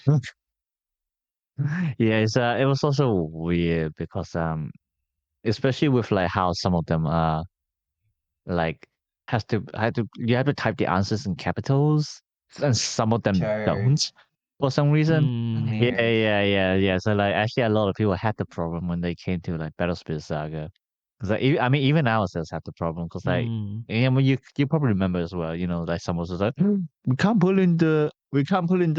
Yeah, it was also weird because especially with like how some of them like had to you have to type the answers in capitals and some of them Sure. don't for some reason. Mm. Weird. Yeah. So like actually a lot of people had the problem when they came to like Battle Spirit Saga. Because like, I mean even ourselves had the problem because like Mm. yeah, I mean, you probably remember as well. You know, like someone was like, we can't pull in the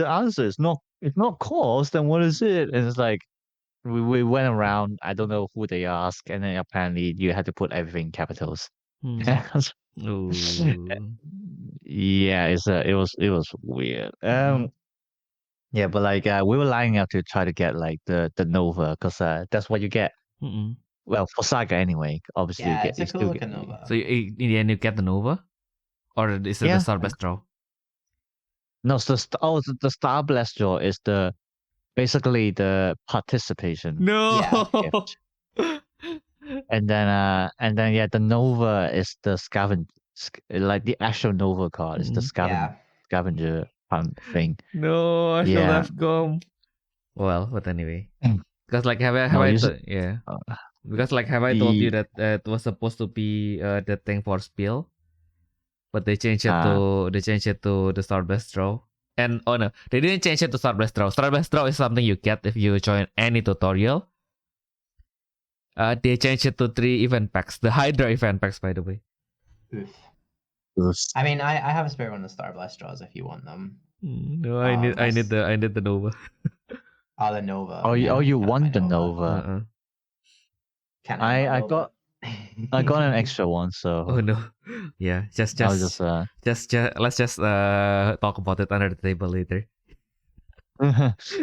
answer. It's not cost. Then what is it? And it's like we went around. I don't know who they asked, and then apparently you had to put everything in capitals. Mm. Ooh. Yeah, it was weird. Mm. Yeah, but like we were lining up to try to get like the Nova because that's what you get. Mm. Well, for Saga anyway. Obviously, Yeah, you it's a still cool get. looking Nova. So in the end, you get the Nova, or is it Yeah. the Starbest draw? No, so the Star Blast draw is basically the participation. No. And then yeah, the Nova is the like the actual Nova card is the Yeah. scavenger hunt thing. No, I should Yeah. have gone. Well, but anyway, Mm. because like have No, I you yeah, uh, because like have I told you the that it was supposed to be the thing for spill, but they changed it to the Starbest draw. And oh no, they didn't change it to Starbest draw. Starbest draw is something you get if you join any tutorial. They changed it to 3 event packs, the Hydra event packs, by the way. Oof. Oof. I mean, I have a spare one of the Star Blast draws if you want them. No, I need the Nova. Oh, the Nova. Oh, Yeah, you got my want the Nova? Can't have my I Nova. got an extra one, so Oh no, yeah, just I'll just let's just talk about it under the table later.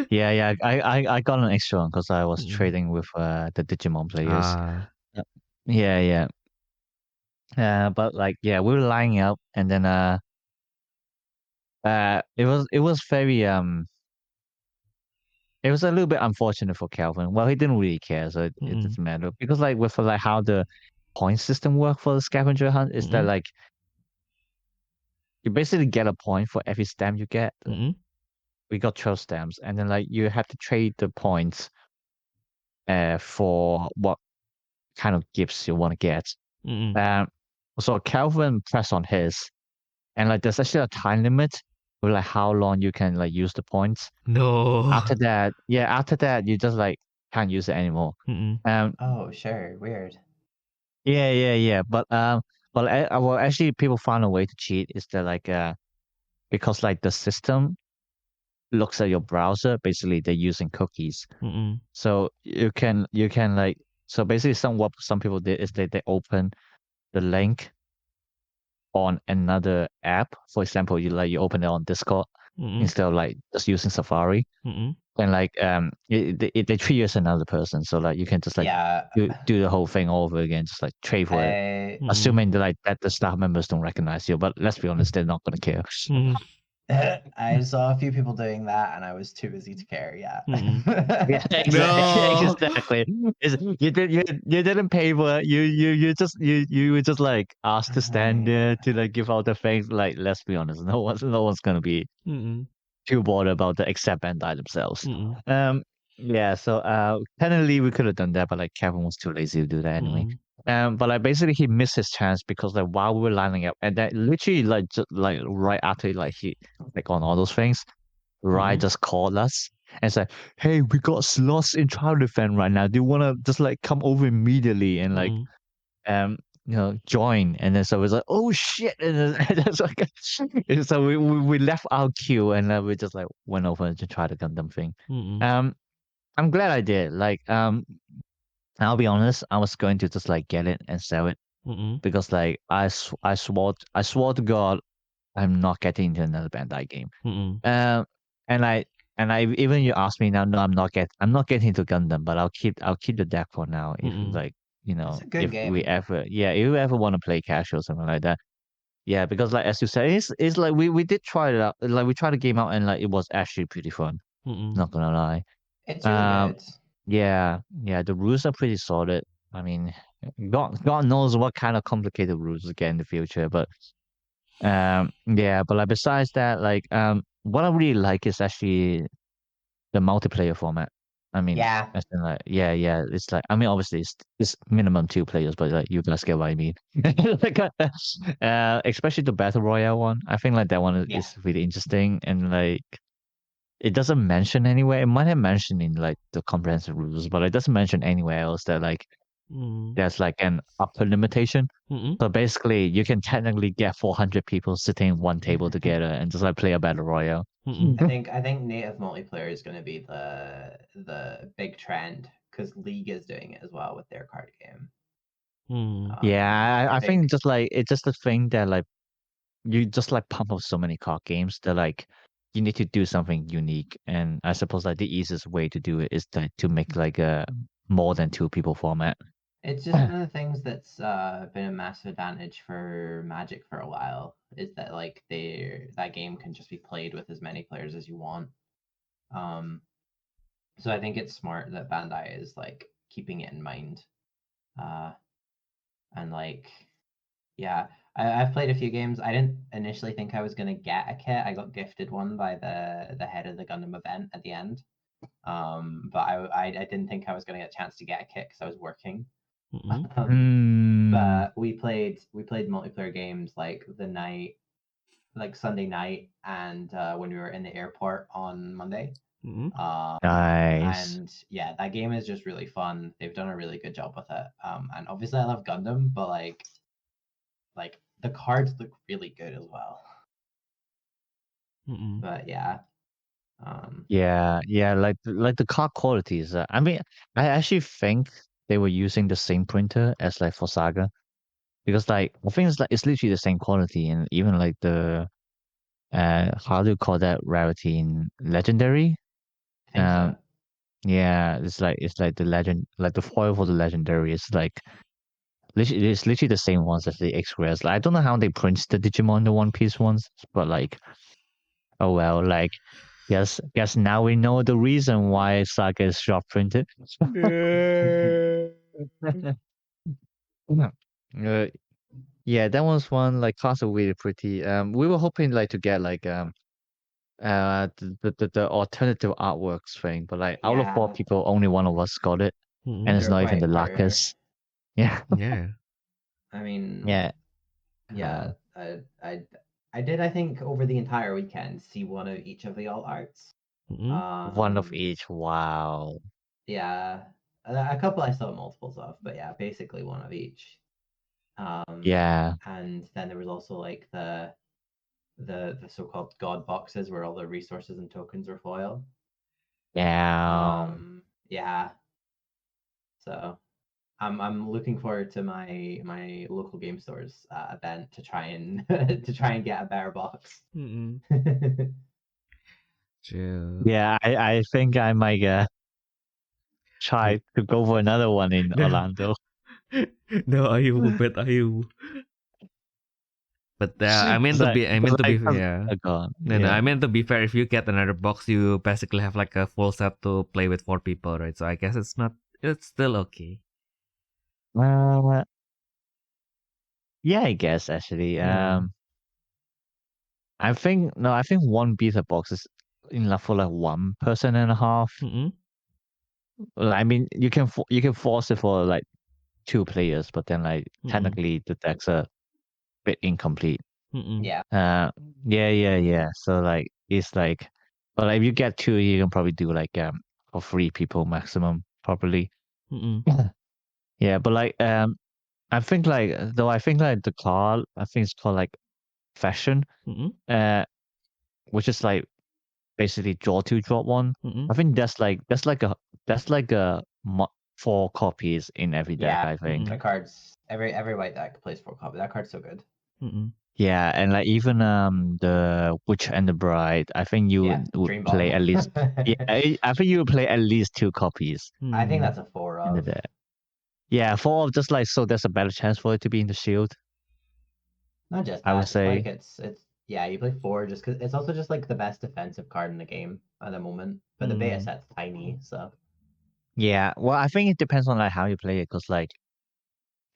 yeah. I got an extra one because I was Mm. trading with the Digimon players. Ah, Yeah. But like yeah, we were lining up, and then it was very it was a little bit unfortunate for Calvin. Well, he didn't really care, so it doesn't matter because like with like how the point system work for the scavenger hunt is that like you basically get a point for every stamp you get. We got 12 stamps, and then like you have to trade the points for what kind of gifts you want to get. So Calvin pressed on his, and like there's actually a time limit with like how long you can like use the points. no. After that you just like can't use it anymore. Oh, sure. Weird. Yeah. But well, actually, people found a way to cheat. Is that like because like the system looks at your browser, basically they're using cookies. So you can like so basically what some people did is they open the link on another app. For example, you open it on Discord instead of like just using Safari. And like they treat you as another person, so like you can just like do the whole thing over again, just like trade for it, assuming that the staff members don't recognize you. But let's be honest, they're not gonna care. I saw a few people doing that, and I was too busy to care. Yeah. Yeah, exactly. You didn't pay for it. You were just like asked to stand there to like give out the things. Like let's be honest, no one's gonna be too bothered about the except Bandai themselves. Yeah. So technically we could have done that, but like Kevin was too lazy to do that anyway. But like basically he missed his chance because like while we were lining up, and that literally like just like right after like he like on all those things, Rai just called us and said, "Hey, we got slots in trial defense right now. Do you wanna just like come over immediately and like join?" And then so it was like, "Oh shit!" And then and that's like, and so we left our queue and then we just like went over to try the Gundam thing. I'm glad I did. Like I'll be honest, I was going to just like get it and sell it because like I swore to God I'm not getting into another Bandai game. And I even you ask me now, no, I'm not getting into Gundam, but I'll keep the deck for now if like It's a good if game. we ever if you ever want to play casual or something like that. Yeah, because like as you said, it's like we did try it out. Like we tried the game out and like it was actually pretty fun. Not gonna lie. It's really good. Yeah, the rules are pretty solid. I mean, God knows what kind of complicated rules we get in the future, but but like besides that, like what I really like is actually the multiplayer format. I mean, as in like it's like I mean obviously it's minimum 2 players, but like you guys get what I mean. Like, especially the battle royale one. I think like that one is really interesting and like it doesn't mention anywhere. It might have mentioned in like the comprehensive rules, but it doesn't mention anywhere else that like there's like an upper limitation. So basically, you can technically get 400 people sitting in one table together and just like play a battle royale. I think native multiplayer is going to be the big trend because League is doing it as well with their card game. Yeah, I think just like it's just a thing that like you just like pump up so many card games that like you need to do something unique, and I suppose like the easiest way to do it is to make like a more than 2 people format. It's just one of the things that's been a massive advantage for Magic for a while, is that like that game can just be played with as many players as you want. So I think it's smart that Bandai is like keeping it in mind. And like, yeah, I've played a few games. I didn't initially think I was gonna get a kit. I got gifted one by the head of the Gundam event at the end. But I didn't think I was gonna get a chance to get a kit because I was working. But we played multiplayer games like Sunday night, and when we were in the airport on Monday. Nice. And yeah, that game is just really fun. They've done a really good job with it. And obviously I love Gundam, but like the cards look really good as well. But yeah. Yeah, like the card qualities. I mean, I actually think they were using the same printer as like for Saga, because like I think it's literally the same quality, and even like the how do you call that rarity in legendary? I think so. Yeah, it's like the legend, like the foil for the legendary is like it's literally the same ones as the X rares. Like, I don't know how they print the Digimon, the One Piece ones, but like, oh well, like. Guess now we know the reason why Saga is shop printed. Yeah, that was one like cards are really pretty. We were hoping like to get like the alternative artworks thing, but like out of 4 people, only one of us got it, and it's They're not even quite the rare. Lacus. Yeah. Yeah. I mean, Yeah. I did, I think, over the entire weekend see one of each of the alt arts. One of each. Wow. Yeah, a couple I saw multiples of, but yeah, basically one of each. Yeah. And then there was also like the so-called god boxes where all the resources and tokens were foil. Yeah. Yeah. So I'm looking forward to my local game stores event to try and get a better box. True. Yeah, I think I might try to go for another one in Orlando. No, Ayumu, bet Ayumu. But I meant to be yeah. No, I meant to be fair. If you get another box, you basically have like a full set to play with 4 people, right? So I guess it's still okay. Yeah, I guess actually. Yeah. I think one beta box is enough for like 1 person and a half. Well, I mean, you can force it for like 2 players, but then like technically the decks are a bit incomplete. Yeah. Yeah. So like it's like, but like, if you get 2, you can probably do like for 3 people maximum, probably. Yeah, but like I think like the card, I think it's called like fashion, which is like basically draw 2, drop 1. I think that's like a 4 copies in every deck. Yeah, I think. the cards every white deck plays 4 copies. That card's so good. Yeah, and like even the Witch and the Bride, I think you would play at least. Yeah, I think you would play at least 2 copies. I think that's a 4 in the of. deck. Yeah, 4 of, just like, so there's a better chance for it to be in the shield. Not just that, I would just say. like it's yeah, you play 4 just because it's also just like the best defensive card in the game at the moment. But the beta set's tiny, so. Yeah, well, I think it depends on like how you play it, because like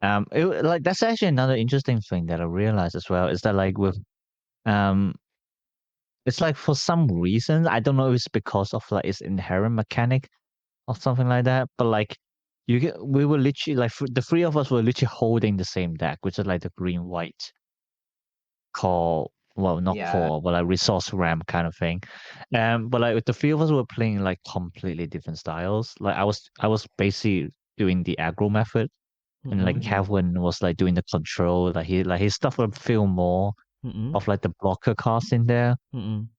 like that's actually another interesting thing that I realized as well, is that like with it's like for some reason, I don't know if it's because of like its inherent mechanic or something like that, but like we were literally like the 3 of us were literally holding the same deck, which is like the green white core, well, not core, but like resource ramp kind of thing. But like the 3 of us were playing like completely different styles. Like I was basically doing the aggro method, and like Kevin was like doing the control. Like his stuff would feel more of like the blocker cards in there. And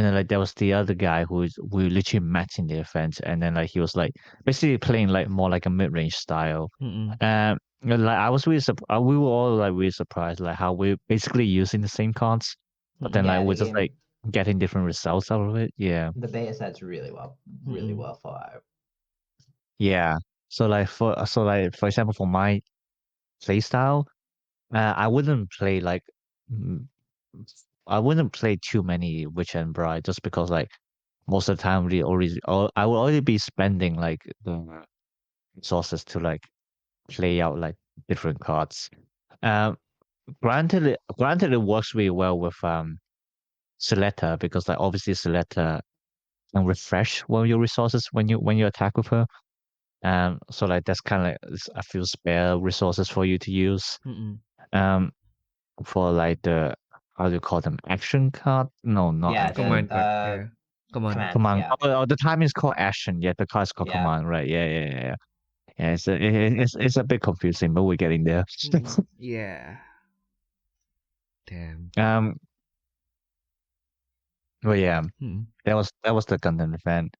then like there was the other guy we literally matching the defense, and then like he was like basically playing like more like a mid range style. And like I was really we were all like really surprised like how we're basically using the same cards, but then like we're just like getting different results out of it. Yeah. The beta set's really well thought out. Yeah. So like for example, for my playstyle, I wouldn't play like mm, I wouldn't play too many Witch and Bride just because like most of the time I will already be spending like the resources to like play out like different cards. Um, granted it works really well with Selecta because like obviously Selecta can refresh one of your resources when you attack with her. So like that's kind of like a few spare resources for you to use. Mm-mm. For like the how do you call them, action card? No, not Yeah, action. Command card. Yeah. Command. Command. Yeah. Oh, the time is called action. Yeah, the card is called Yeah. command. Right. Yeah. Yeah, it's a bit confusing, but we're getting there. Yeah. Damn. But yeah, Mm. that was the content event.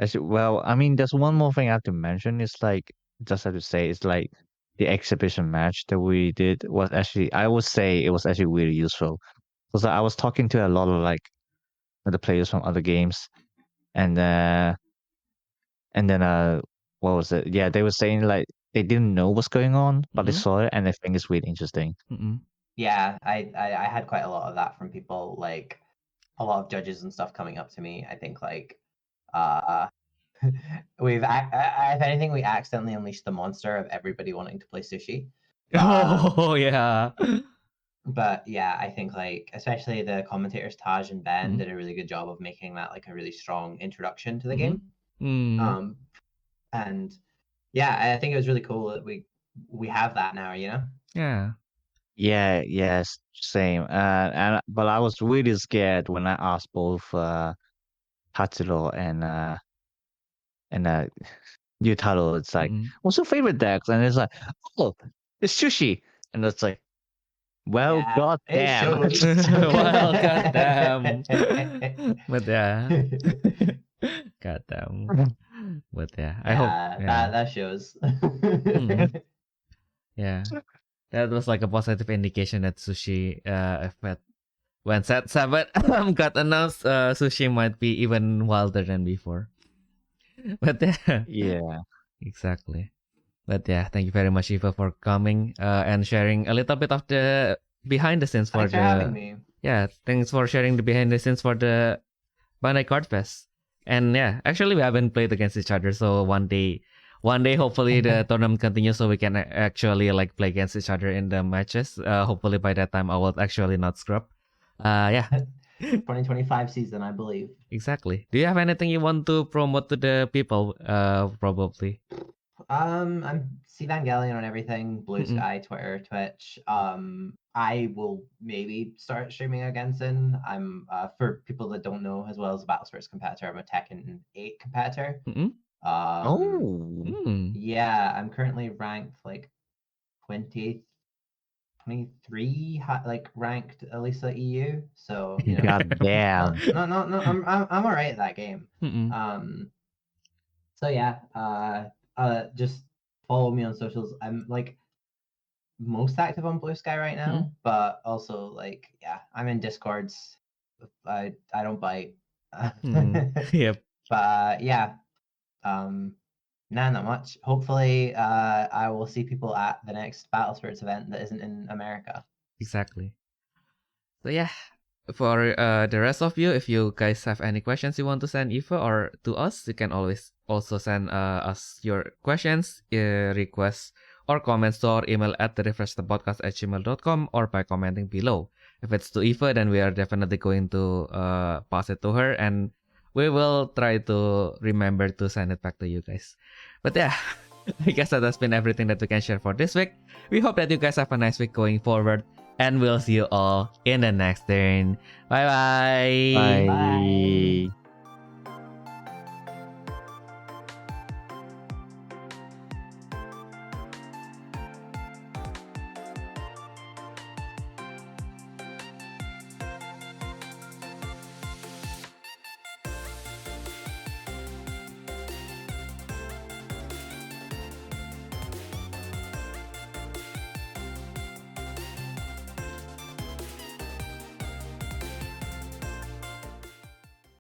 Actually, well, I mean, there's one more thing I have to mention. It's like just have to say, it's like the exhibition match that we did was actually, I would say, it was actually really useful because I was talking to a lot of like the players from other games, and then what was it? Yeah, they were saying like they didn't know what's going on, but they Mhm. saw it and they think it's really interesting. Mm-mm. Yeah, I had quite a lot of that from people, like a lot of judges and stuff coming up to me. I think like uh if anything, we accidentally unleashed the monster of everybody wanting to play sushi. Oh yeah. But yeah, I think like especially the commentators Taj and Ben Mhm. did a really good job of making that like a really strong introduction to the Mhm. game. Mm. And yeah, I think it was really cool that we have that now, you know? Yeah. Yeah, yes, same. But I was really scared when I asked both Hatsuro and Yutaro. It's like, Mm-mm. what's your favorite decks? And it's like, oh, it's sushi. And it's like, well, Yeah, it goddamn. shows. Well, goddamn. But yeah. Goddamn. But yeah, I hope. Yeah, Yeah. that shows. Yeah. That was like a positive indication that sushi effect when set 7 got announced, sushi might be even wilder than before. But yeah, Yeah. exactly. But yeah, thank you very much, Eva, for coming and sharing a little bit of the behind the scenes for Thanks for having me. Yeah, thanks for sharing the behind the scenes for the Bandai Card Fest. And yeah, actually we haven't played against each other, so one day hopefully the tournament continues so we can actually like play against each other in the matches. Hopefully by that time I will actually not scrub. Yeah. 2025 season, I believe. Exactly. Do you have anything you want to promote to the people? Probably. I'm Evangelion on everything, Blue Mm-mm. Sky, Twitter, Twitch. I will maybe start streaming again soon. I'm for people that don't know, as well as a Battle Spirits competitor, I'm a Tekken 8 competitor. Mm-mm. Oh. Yeah, I'm currently ranked like 23 like ranked Elisa EU. So you know, Goddamn. no, I'm alright at that game. Mm-mm. So yeah, just follow me on socials. I'm like most active on Blue Sky right now, but also like yeah, I'm in Discords. I don't bite. Yep. But yeah, not much. Hopefully, I will see people at the next Battle Spirits event that isn't in America. Exactly. So yeah, for the rest of you, if you guys have any questions you want to send Eva or to us, you can always also send us your questions, requests, or comments to our email at therefreshsteppodcast@gmail.com or by commenting below. If it's to Eva, then we are definitely going to pass it to her, and we will try to remember to send it back to you guys. But yeah, I guess that has been everything that we can share for this week. We hope that you guys have a nice week going forward. And we'll see you all in the next turn. Bye-bye. Bye.